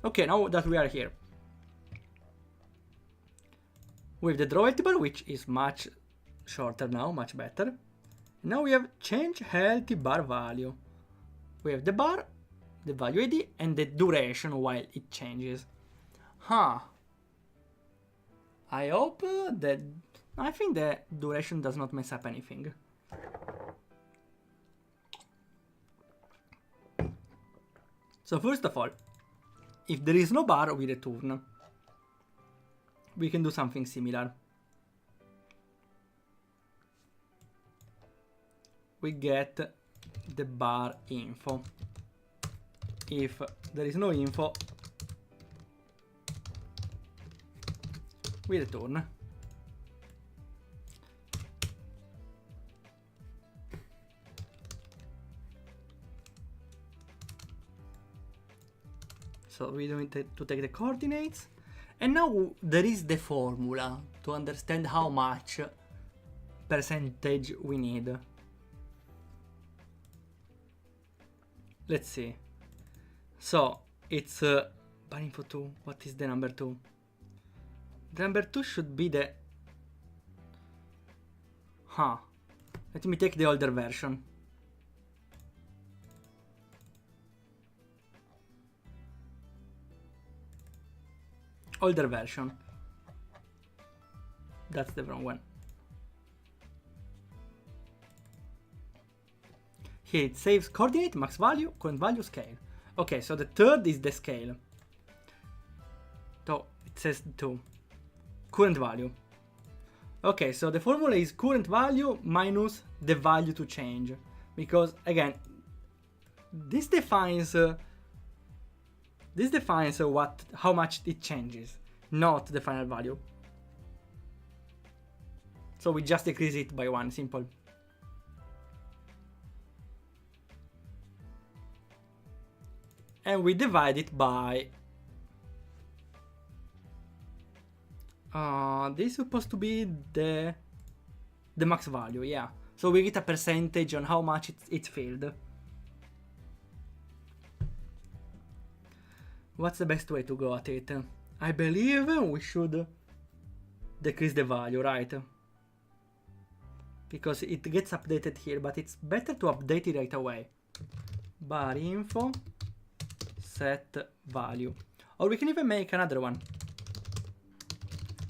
Okay, now that we are here. With the draw bar, which is much shorter now, much better. Now we have change healthy bar value. We have the bar, the value ID, and the duration while it changes. Huh. I hope that... I think the duration does not mess up anything. So first of all, if there is no bar, we return. We can do something similar. We get the bar info. If there is no info, we return. So we don't need to take the coordinates. And now there is the formula to understand how much percentage we need. Let's see. So it's bar info 2. What is the number 2? The number 2 should be the... Let me take the older version. Older version. That's the wrong one. Here it saves coordinate, max value, current value, scale. Okay, so the third is the scale. So it says 2. Current value. Okay, so the formula is current value minus the value to change. Because again, this defines how much it changes, not the final value. So we just decrease it by 1, simple. And we divide it by... this is supposed to be the max value, yeah. So we get a percentage on how much it's filled. What's the best way to go at it? I believe we should decrease the value, right? Because it gets updated here, but it's better to update it right away. Bar info set value. Or we can even make another one.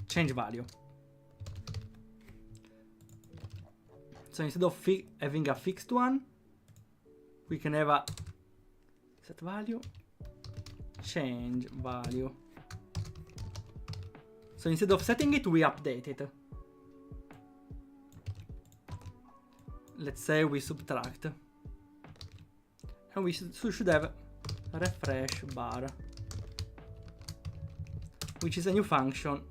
Change value. So instead of having a fixed one, we can have a set value, change value. So instead of setting it, we update it. Let's say we subtract. And we should have refresh bar, which is a new function.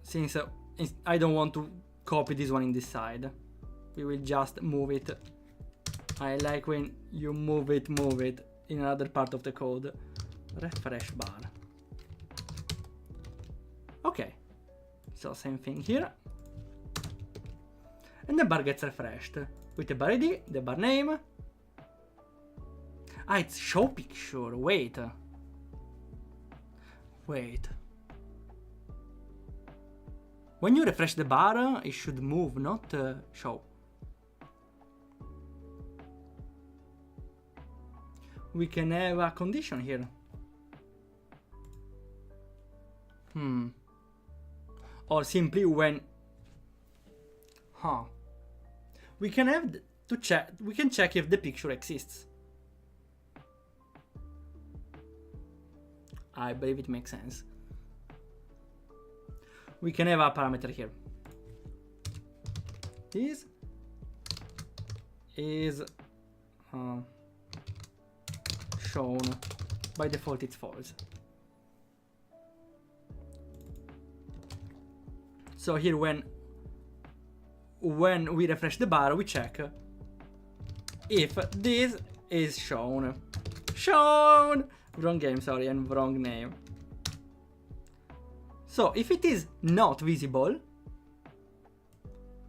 Since I don't want to copy this one in this side, we will just move it. I like when you move it in another part of the code. Refresh bar. Okay, so same thing here. And the bar gets refreshed with the bar ID, the bar name. Ah, it's show picture. Wait. When you refresh the bar, it should move, not show. We can have a condition here. Or simply when... We can have to check. We can check if the picture exists. I believe it makes sense. We can have a parameter here. This is shown. By default, it's false. So here, when we refresh the bar, we check if this is shown. Wrong game, sorry, and wrong name. So if it is not visible,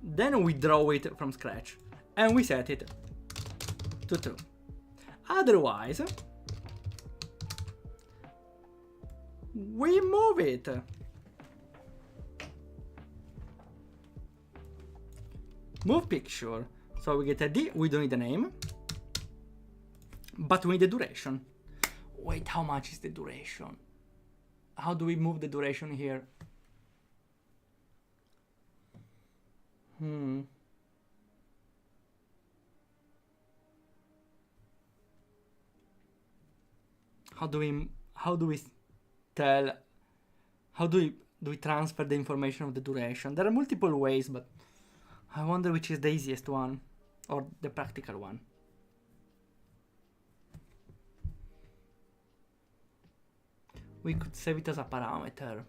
then we draw it from scratch and we set it to true. Otherwise, we move it. Move picture. So we get a D, we don't need a name, but we need the duration. Wait, how much is the duration? How do we move the duration here? How do we transfer the information of the duration? There are multiple ways, but I wonder which is the easiest one or the practical one. We could save it as a parameter.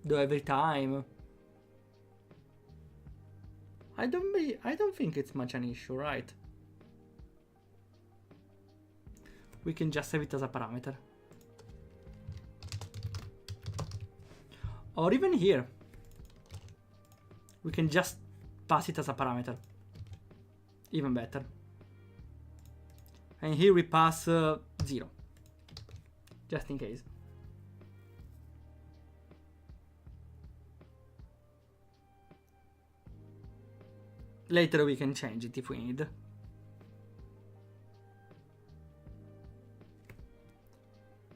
Do every time. I don't think it's much an issue, right? We can just save it as a parameter. Or even here, we can just pass it as a parameter. Even better. And here we pass 0, just in case. Later we can change it if we need.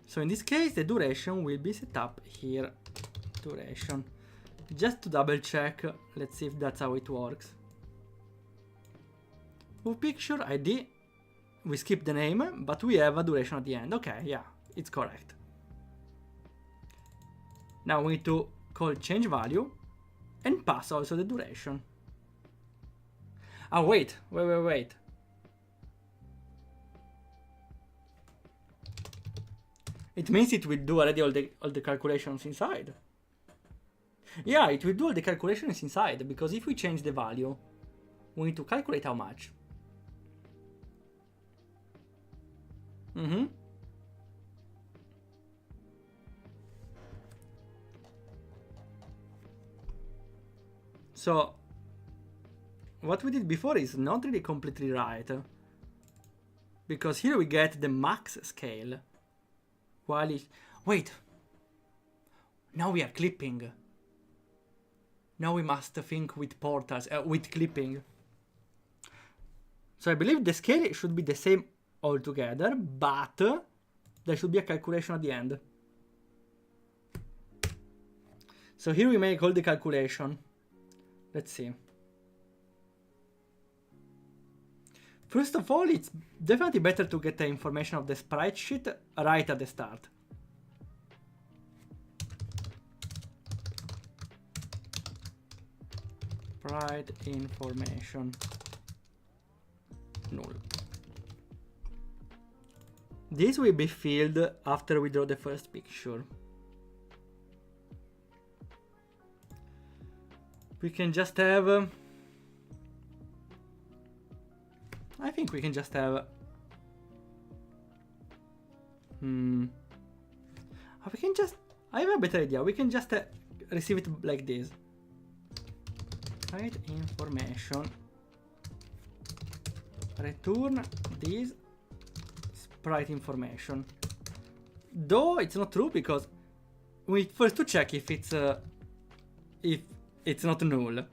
So in this case, the duration will be set up here. Duration. Just to double check, let's see if that's how it works. Move picture ID. We skip the name, but we have a duration at the end. Okay, yeah, it's correct. Now we need to call change value and pass also the duration. Ah, wait. It means it will do already all the calculations inside. Yeah, it will do all the calculations inside, because if we change the value, we need to calculate how much. So, what we did before is not really completely right. Because here we get the max scale. While it... Wait! Now we are clipping. Now we must think with portals, with clipping. So I believe the scale should be the same altogether, but there should be a calculation at the end. So here we make all the calculation. Let's see. First of all, it's definitely better to get the information of the sprite sheet right at the start. Sprite information null. This will be filled after we draw the first picture. We can just have... I think we can just have... We can just... I have a better idea. We can just receive it like this. Sprite information. Return this sprite information. Though it's not true, because we need first to check if it's not null.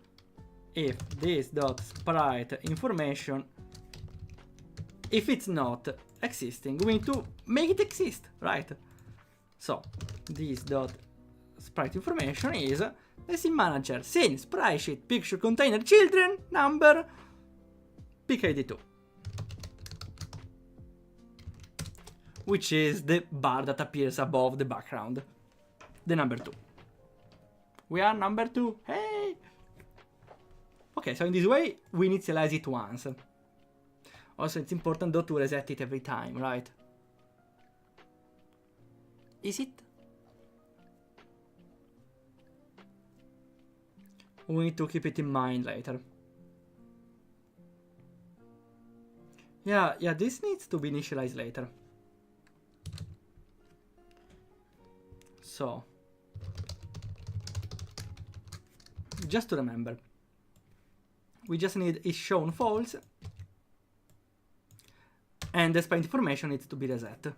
If this dot sprite information, if it's not existing, we need to make it exist, right? So this dot sprite information is the scene manager, scene, sprite sheet, picture, container, children, number, pick ID 2. Which is the bar that appears above the background. The number 2. We are number 2. Hey! Okay, so in this way, we initialize it once. Also, it's important though to reset it every time, right? Is it? We need to keep it in mind later. Yeah, this needs to be initialized later. So, just to remember, we just need is shown false, and the sprite information needs to be reset.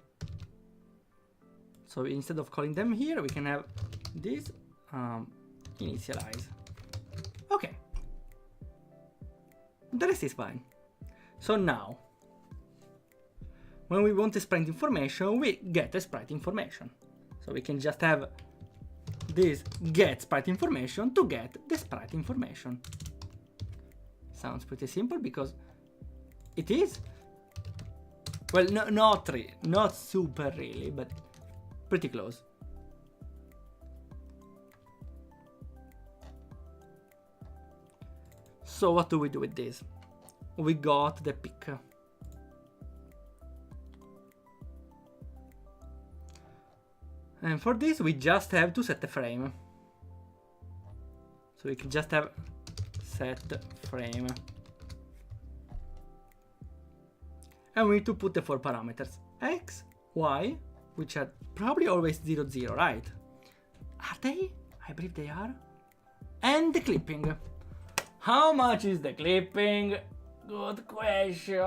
So instead of calling them here, we can have this initialize. Okay, the rest is fine. So now, when we want the sprite information, we get the sprite information. So we can just have this get sprite information to get the sprite information. Sounds pretty simple because it is. Well, no, not super really, but pretty close. So what do we do with this? We got the pick. And for this, we just have to set the frame. So we can just have set frame. And we need to put the 4 parameters. X, Y, which are probably always 0, 0, right? Are they? I believe they are. And the clipping. How much is the clipping? Good question.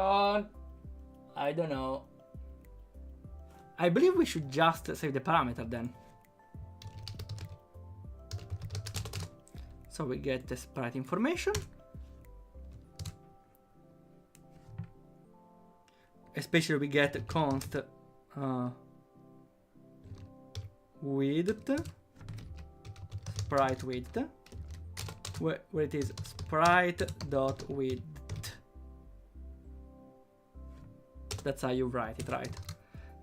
I don't know. I believe we should just save the parameter then. So we get the sprite information. Especially we get const width, sprite width, where it is sprite.width. That's how you write it, right?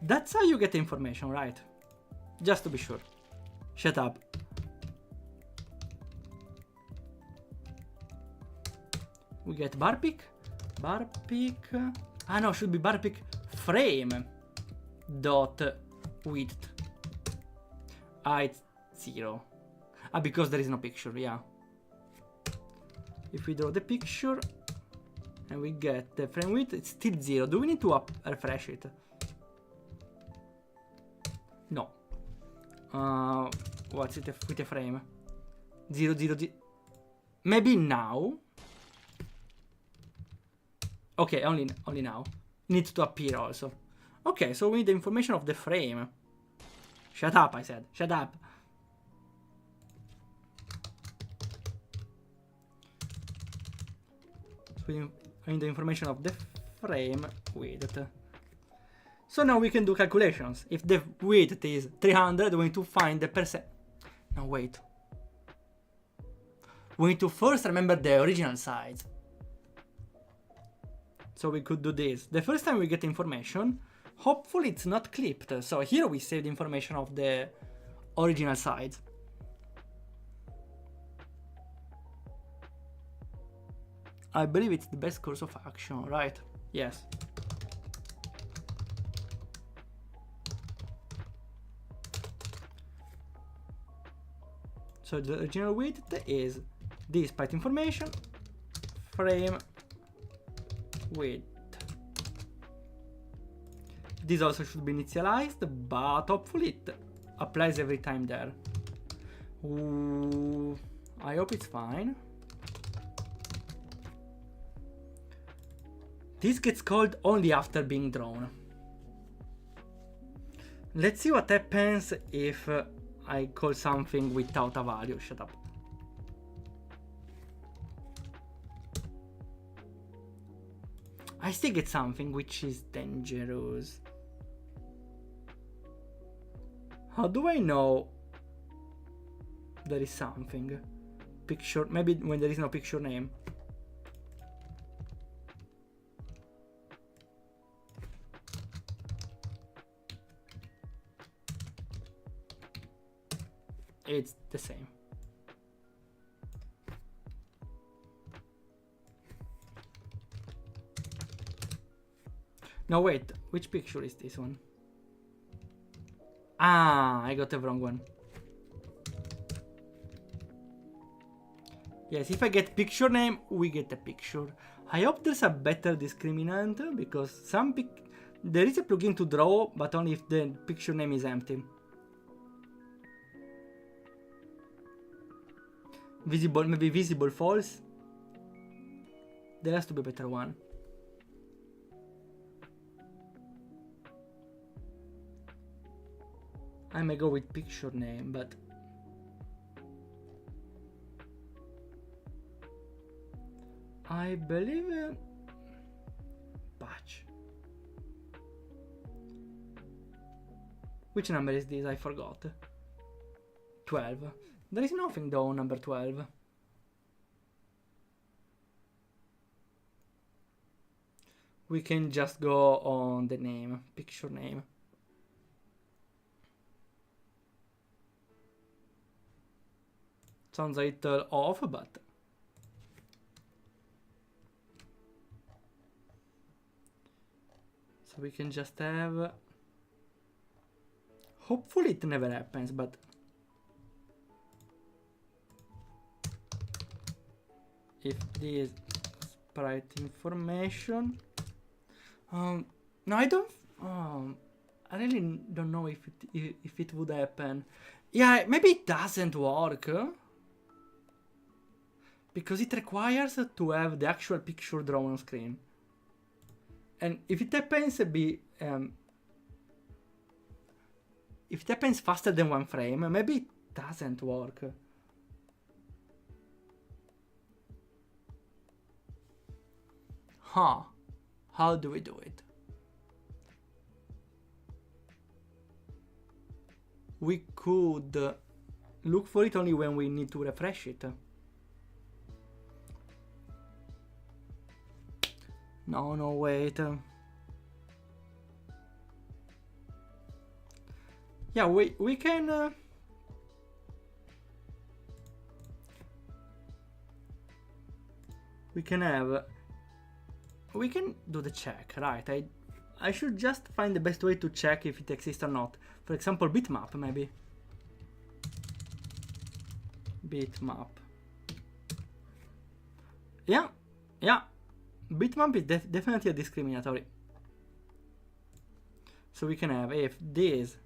That's how you get information, right? Just to be sure. Shut up. We get bar pick. Ah no, should be bar pick frame dot width. Ah, it's 0. Ah, because there is no picture, yeah. If we draw the picture and we get the frame width, it's still 0. Do we need to refresh it? No. What's it with a frame? 0, 0, 0. Maybe now. Okay, only now. Needs to appear also. Okay, so we need the information of the frame. Shut up, I said. Shut up. So we need the information of the frame width. So now we can do calculations. If the width is 300, we need to find the percent. No, wait. We need to first remember the original size. So we could do this. The first time we get information, hopefully it's not clipped. So here we save the information of the original size. I believe it's the best course of action, right? Yes. So the original width is this byte information, frame width. This also should be initialized, but hopefully it applies every time there. Ooh, I hope it's fine. This gets called only after being drawn. Let's see what happens if I call something without a value. Shut up. I still get something which is dangerous. How do I know there is something? Picture, maybe when there is no picture name. It's the same. No, wait, which picture is this one? Ah, I got the wrong one. Yes, if I get picture name, we get a picture. I hope there's a better discriminant, because there is a plugin to draw, but only if the picture name is empty. Visible, maybe visible false. There has to be a better one. I may go with picture name, but I believe patch. Which number is this? I forgot. 12. There is nothing though on number 12. We can just go on the name, picture name. Sounds a little off, but so we can just have. Hopefully it never happens, but if this sprite information, no, I don't. I really don't know if it would happen. Yeah, maybe it doesn't work. Because it requires to have the actual picture drawn on screen. And if it happens if it happens faster than one frame, maybe it doesn't work. Huh. How do we do it? We could look for it only when we need to refresh it. No, wait. Yeah, we can we can do the check, right? I should just find the best way to check if it exists or not. For example, bitmap maybe. Bitmap. Yeah, bitmap is definitely a discriminatory. So we can have if this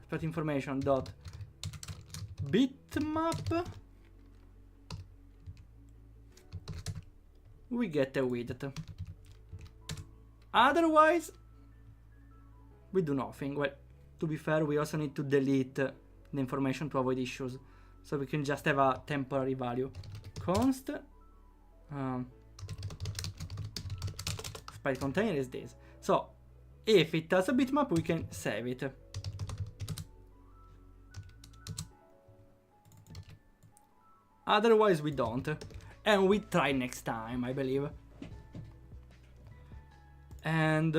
sprite information dot bitmap, we get a width. Otherwise, we do nothing. Well, to be fair, we also need to delete the information to avoid issues. So we can just have a temporary value. Const sprite container is this. So if it has a bitmap, we can save it. Otherwise, we don't. And we try next time, I believe. And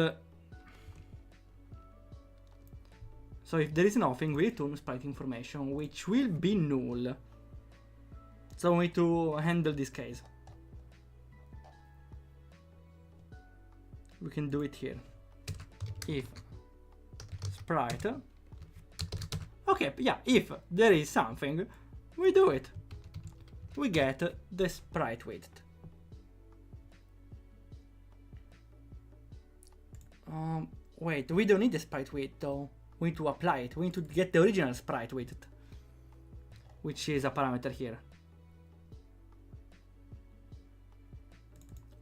so if there is nothing, we return sprite information, which will be null. So we need to handle this case. We can do it here. If sprite. Okay, yeah, if there is something, we do it. We get the sprite width. Wait, we don't need the sprite width though. We need to apply it. We need to get the original sprite width, which is a parameter here.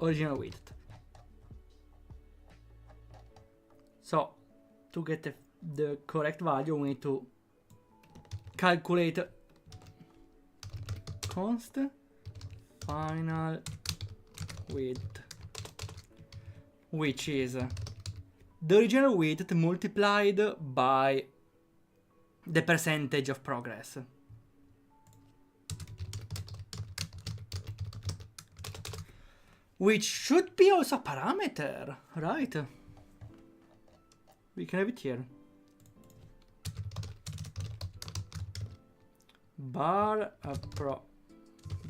Original width. So to get the correct value, we need to calculate const final width, which is the original width multiplied by the percentage of progress. Which should be also a parameter, right? We can have it here. Bar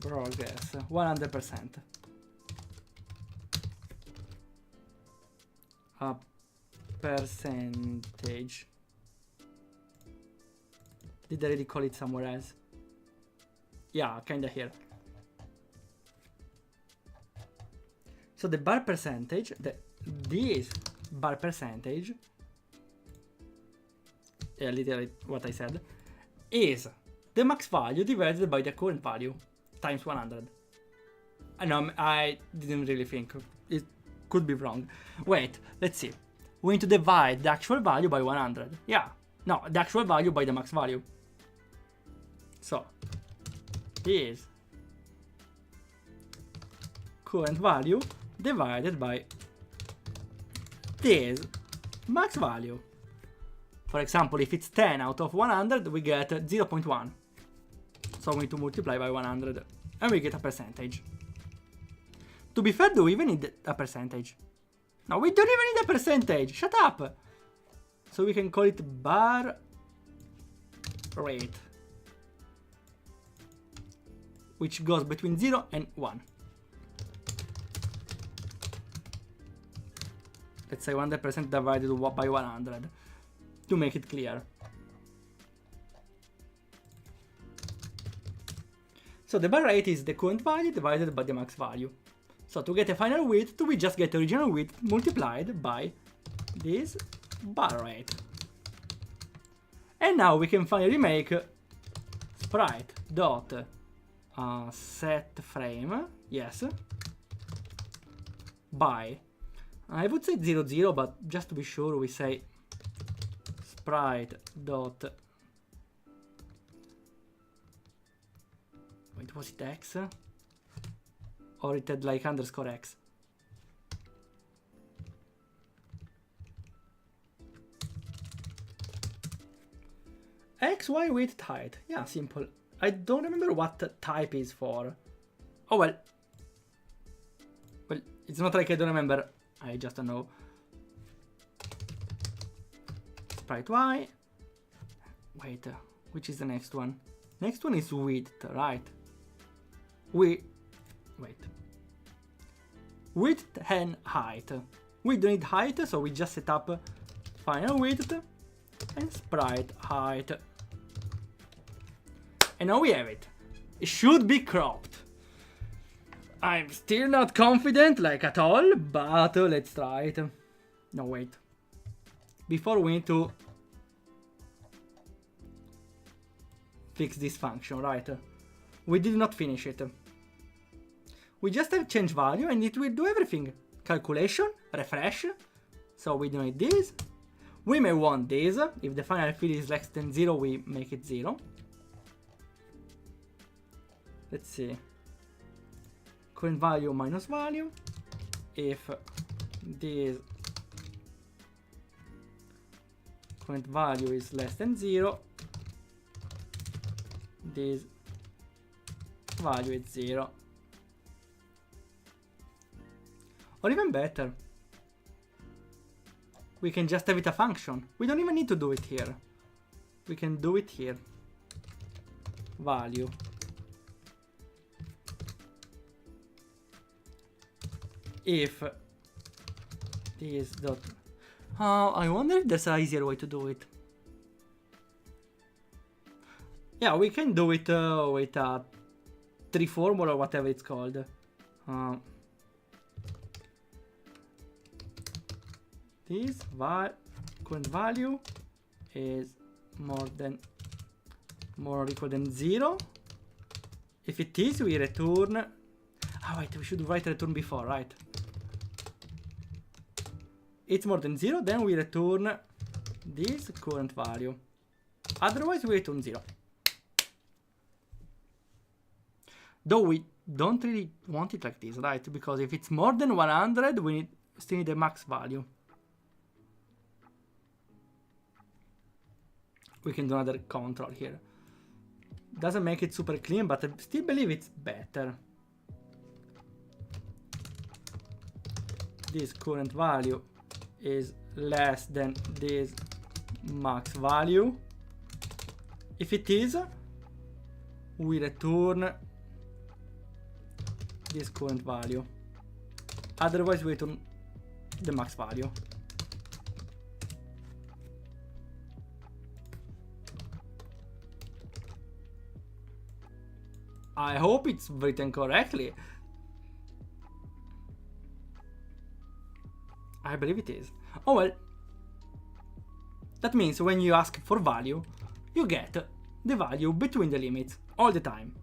progress 100%. A percentage. Did I already call it somewhere else? Yeah, kinda here. So the bar percentage, this bar percentage, yeah, literally what I said, is the max value divided by the current value times 100. I know, I didn't really think. It could be wrong. Wait, let's see. We need to divide the actual value by 100. Yeah, no, the actual value by the max value. So, is current value divided by this max value. For example, if it's 10 out of 100, we get 0.1. So we need to multiply by 100 and we get a percentage. To be fair, do we even need a percentage? No, we don't even need a percentage. Shut up. So we can call it bar rate, which goes between 0 and 1. Let's say 100% divided by 100 to make it clear. So the bar rate is the current value divided by the max value. So to get a final width, we just get the original width multiplied by this bar rate. And now we can finally make sprite dot set frame, yes, by, I would say 0, 0, but just to be sure we say sprite dot, wait, was it x? Or it had like underscore x? X, Y, width, height. Yeah, simple. I don't remember what the type is for. Oh well. Well, it's not like I don't remember. I just don't know. sprite y. Wait, which is the next one? Next one is width, right? Wait. Width and height. We don't need height, so we just set up final width and sprite height. And now we have it. It should be cropped. I'm still not confident, like at all, but let's try it. No, wait. Before we need to fix this function, right? We did not finish it. We just have change value and it will do everything. Calculation, refresh. So we don't need this. We may want this. If the final field is less than 0, we make it 0. Let's see. Current value minus value. If this current value is less than 0, this value is 0. Or even better, we can just have it a function. We don't even need to do it here. We can do it here. Value. If this dot... I wonder if there's an easier way to do it. Yeah, we can do it with a tree form or whatever it's called. This current value is more or equal than 0. If it is, we return... Oh wait, we should write return before, right? It's more than 0, then we return this current value. Otherwise, we return 0. Though we don't really want it like this, right? Because if it's more than 100, we still need a max value. We can do another control here. Doesn't make it super clean, but I still believe it's better. This current value is less than this max value. If it is, we return this current value. Otherwise, we return the max value. I hope it's written correctly. I believe it is. Oh well. That means when you ask for value, you get the value between the limits all the time.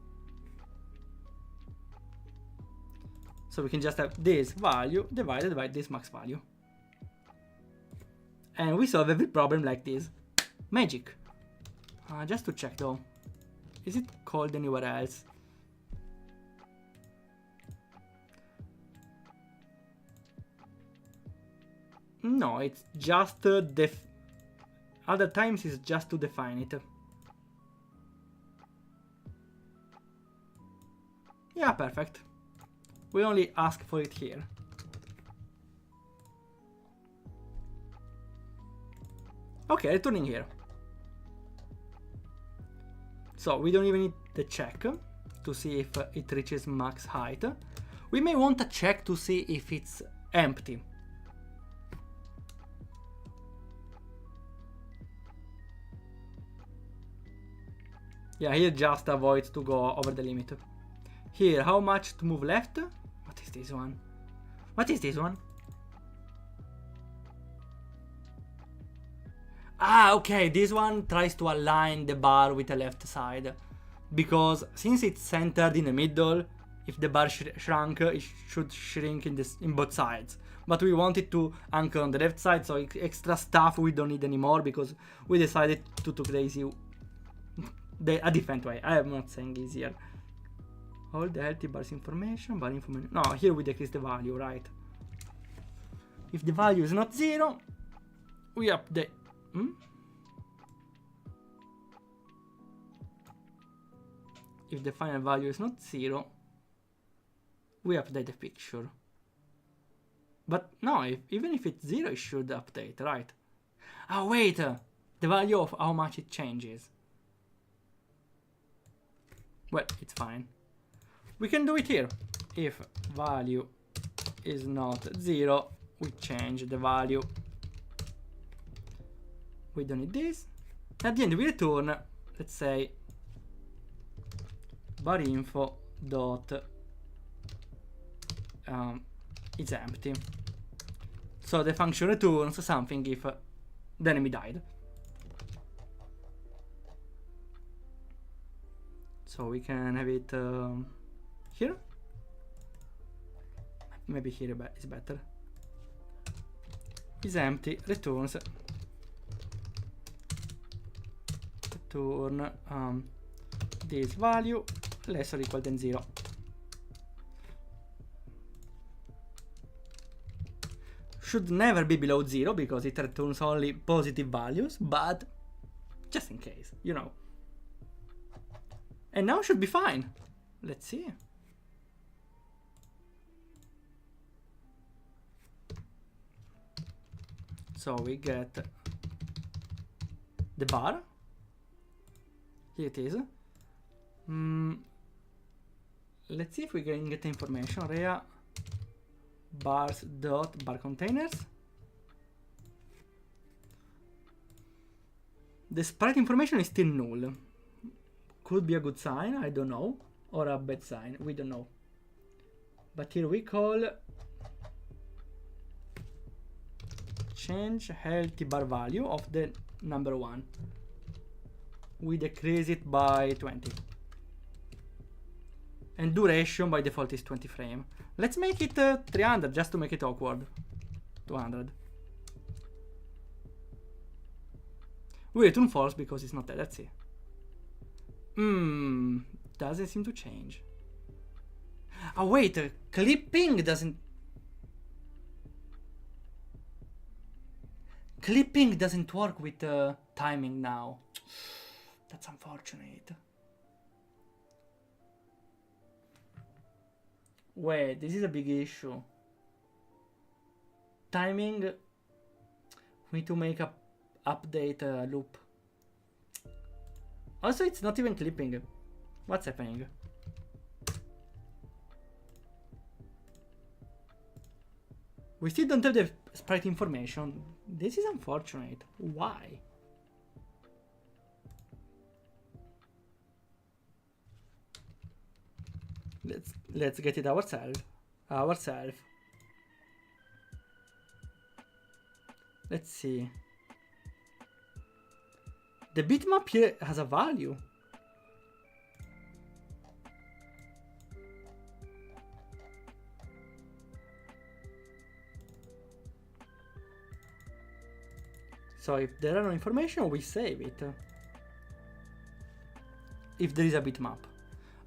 So we can just have this value divided by this max value. And we solve every problem like this. Magic. Just to check though. Is it called anywhere else? No, it's just other times it's just to define it. Yeah, perfect. We only ask for it here. Okay, returning here. So we don't even need the check to see if it reaches max height. We may want a check to see if it's empty. Yeah, here just avoid to go over the limit. Here, how much to move left? What is this one? What is this one? Ah, okay, this one tries to align the bar with the left side. Because since it's centered in the middle, if the bar shrunk, it should shrink in both sides. But we want it to anchor on the left side, so extra stuff we don't need anymore because we decided to take the easy... a different way. I am not saying easier. All the healthy bars information, bar information. No, here we decrease the value, right? If the value is not 0, we update. If the final value is not 0, we update the picture. But no, even if it's 0, it should update, right? Oh, wait. the value of how much it changes. Well, it's fine. We can do it here. If value is not 0, we change the value. We don't need this. At the end we return, let's say, bar info dot is empty. So the function returns something if the enemy died. So we can have it here. Maybe here is better. Is empty, returns. Return this value less or equal than 0. Should never be below 0 because it returns only positive values, but just in case, you know. And now should be fine. Let's see. So we get the bar. Here it is. Let's see if we can get information. Area bars dot bar containers. The sprite information is still null. Could be a good sign, I don't know, or a bad sign, we don't know. But here we call change healthy bar value of the number 1. We decrease it by 20. And duration by default is 20 frame. Let's make it 300 just to make it awkward. 200. We return false because it's not there. Let's see. Doesn't seem to change. Oh wait, clipping doesn't... Clipping doesn't work with timing now. That's unfortunate. Wait, this is a big issue. Timing... We need to make a update loop. Also, it's not even clipping. What's happening? We still don't have the sprite information. This is unfortunate. Why? Let's get it ourselves. Let's see. The bitmap here has a value. So if there are no information, we save it. If there is a bitmap.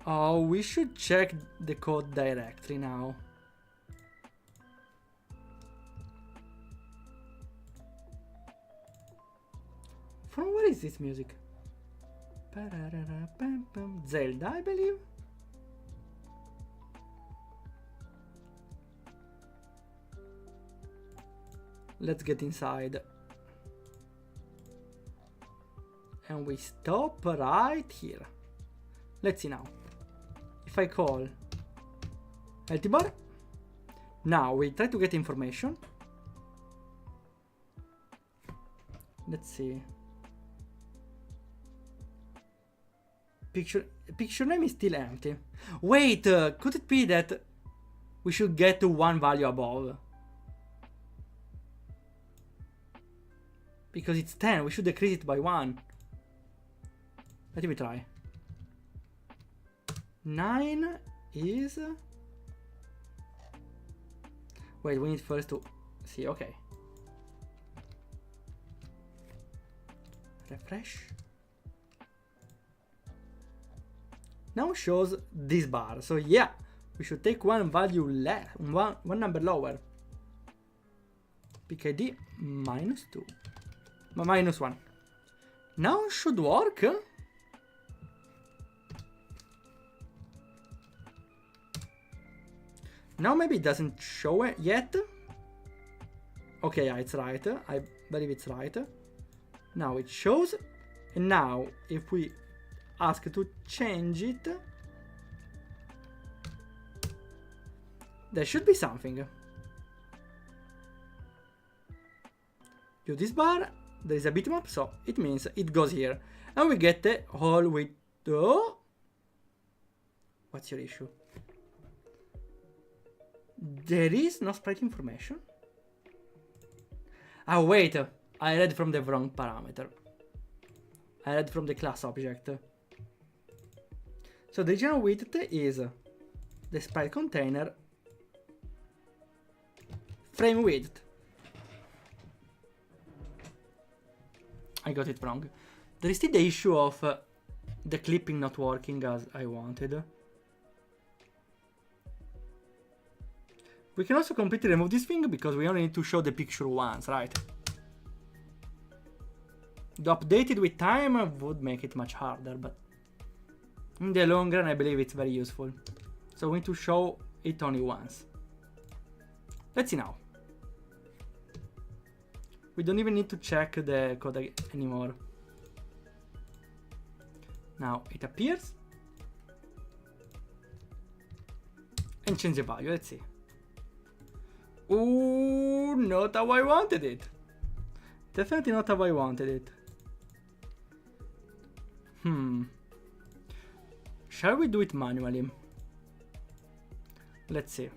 Oh, we should check the code directly now. From where is this music? Zelda, I believe. Let's get inside. And we stop right here. Let's see now. If I call healthy bar, now we try to get information. Let's see. Picture name is still empty. Wait, could it be that we should get to one value above? Because it's 10, we should decrease it by 1. Let me try. 9 is... Wait, we need first to see, okay. Refresh. Now shows this bar, so yeah, we should take one value less, one number lower. PKD -2, -1. Now should work. Now maybe it doesn't show it yet. Okay, yeah, it's right. I believe it's right. Now it shows, and now if we ask to change it, there should be something. Use this bar, there is a bitmap, so it means it goes here. And we get the whole with the... What's your issue? There is no sprite information? Ah, wait, I read from the wrong parameter. I read from the class object. So the original width is the sprite container frame width. I got it wrong. There is still the issue of the clipping not working as I wanted. We can also completely remove this thing because we only need to show the picture once, right? The updated with time would make it much harder, but in the long run I believe it's very useful. So we need to show it only once. Let's see now. We don't even need to check the code anymore. Now it appears. And change the value, let's see. Ooh, not how I wanted it. Definitely not how I wanted it. Shall we do it manually? Let's see.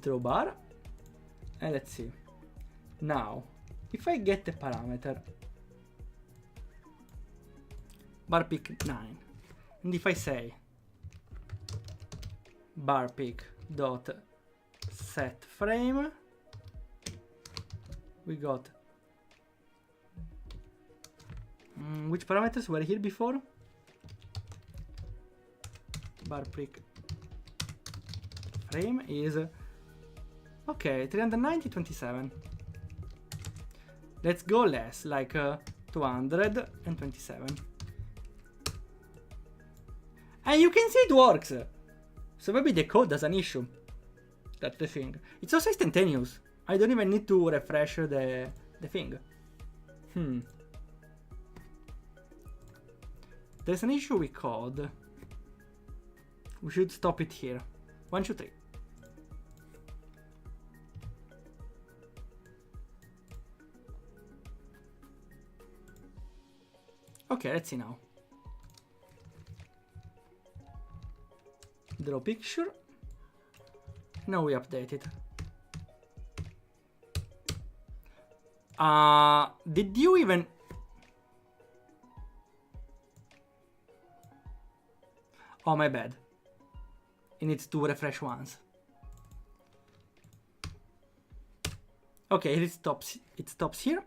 Draw bar. And let's see. Now, if I get the parameter bar pick 9, and if I say bar pick dot set frame, we got which parameters were here before? Bar pick frame is okay, 390.27. Let's go less, like 227. And you can see it works. So maybe the code has an issue. That's the thing. It's also instantaneous. I don't even need to refresh the thing. There's an issue with code. We should stop it here. 1, 2, 3. Okay, let's see now. Draw picture. Now we update it. Did you even... Oh, my bad. It needs to refresh once. Okay, it stops here.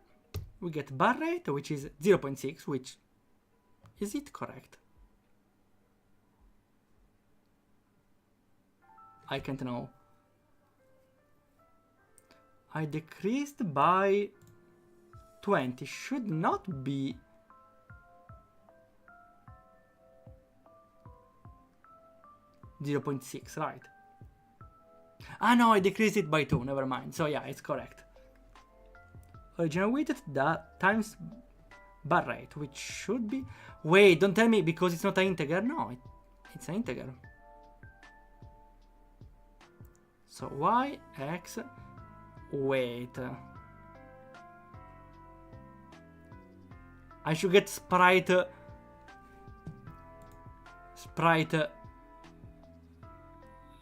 We get bar rate, which is 0.6, which... Is it correct? I can't know. I decreased by 20. Should not be... .6, right? Ah no, I decreased it by 2, never mind. So yeah, it's correct. Original width that times bar rate, which should be... Wait, don't tell me because it's not an integer. No, it's an integer. So y, x, wait. I should get sprite.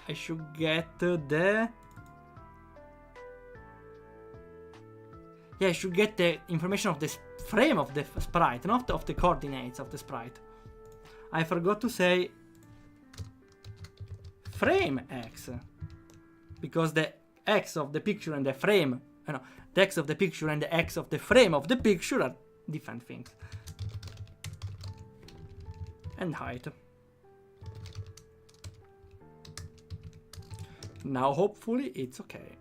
I should get the... Yeah, I should get the information of the frame of the sprite, not of the coordinates of the sprite. I forgot to say frame x. Because the x of the picture and the frame... No, the x of the picture and the x of the frame of the picture are different things. And height. Now hopefully it's okay.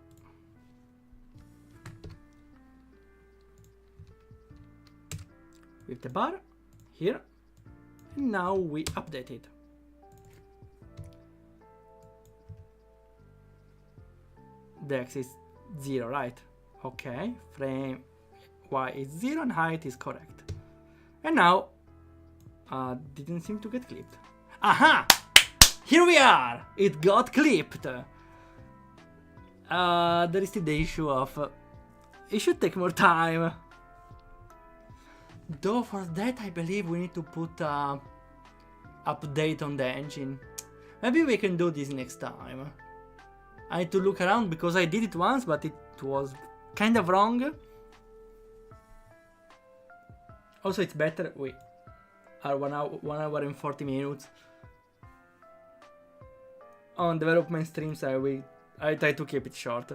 With the bar here. And now we update it. The x is 0, right? Okay, frame Y is 0 and height is correct. And now, didn't seem to get clipped. Aha! Here we are! It got clipped! There is still the issue of... it should take more time. Though for that I believe we need to put update on the engine. Maybe we can do this next time. I need to look around because I did it once but it was kind of wrong. Also it's better we are 1 hour and 40 minutes. On development streams I try to keep it short.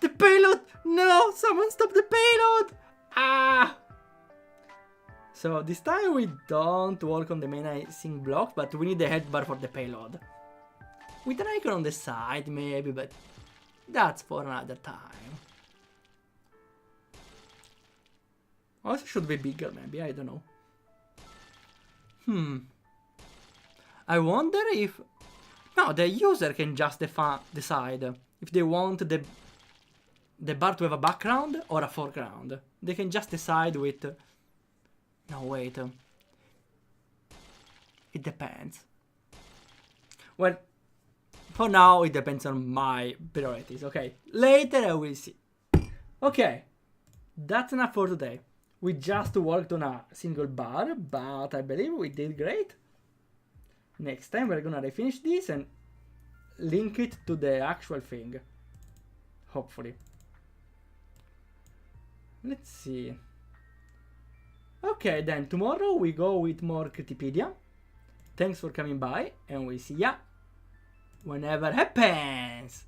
The payload! No! Someone stop the payload! Ah! So this time we don't work on the main icing block, but we need the head bar for the payload. With an icon on the side maybe, but that's for another time. Also should be bigger maybe, I don't know. I wonder if... no, the user can just decide if they want the bar to have a background or a foreground. They can just decide with... no, wait. It depends. Well, for now it depends on my priorities, okay? Later I will see. Okay, that's enough for today. We just worked on a single bar, but I believe we did great. Next time we're gonna refinish this and link it to the actual thing. Hopefully. Let's see. Okay, then tomorrow we go with more Critipedium. Thanks for coming by, and we'll see ya whenever happens.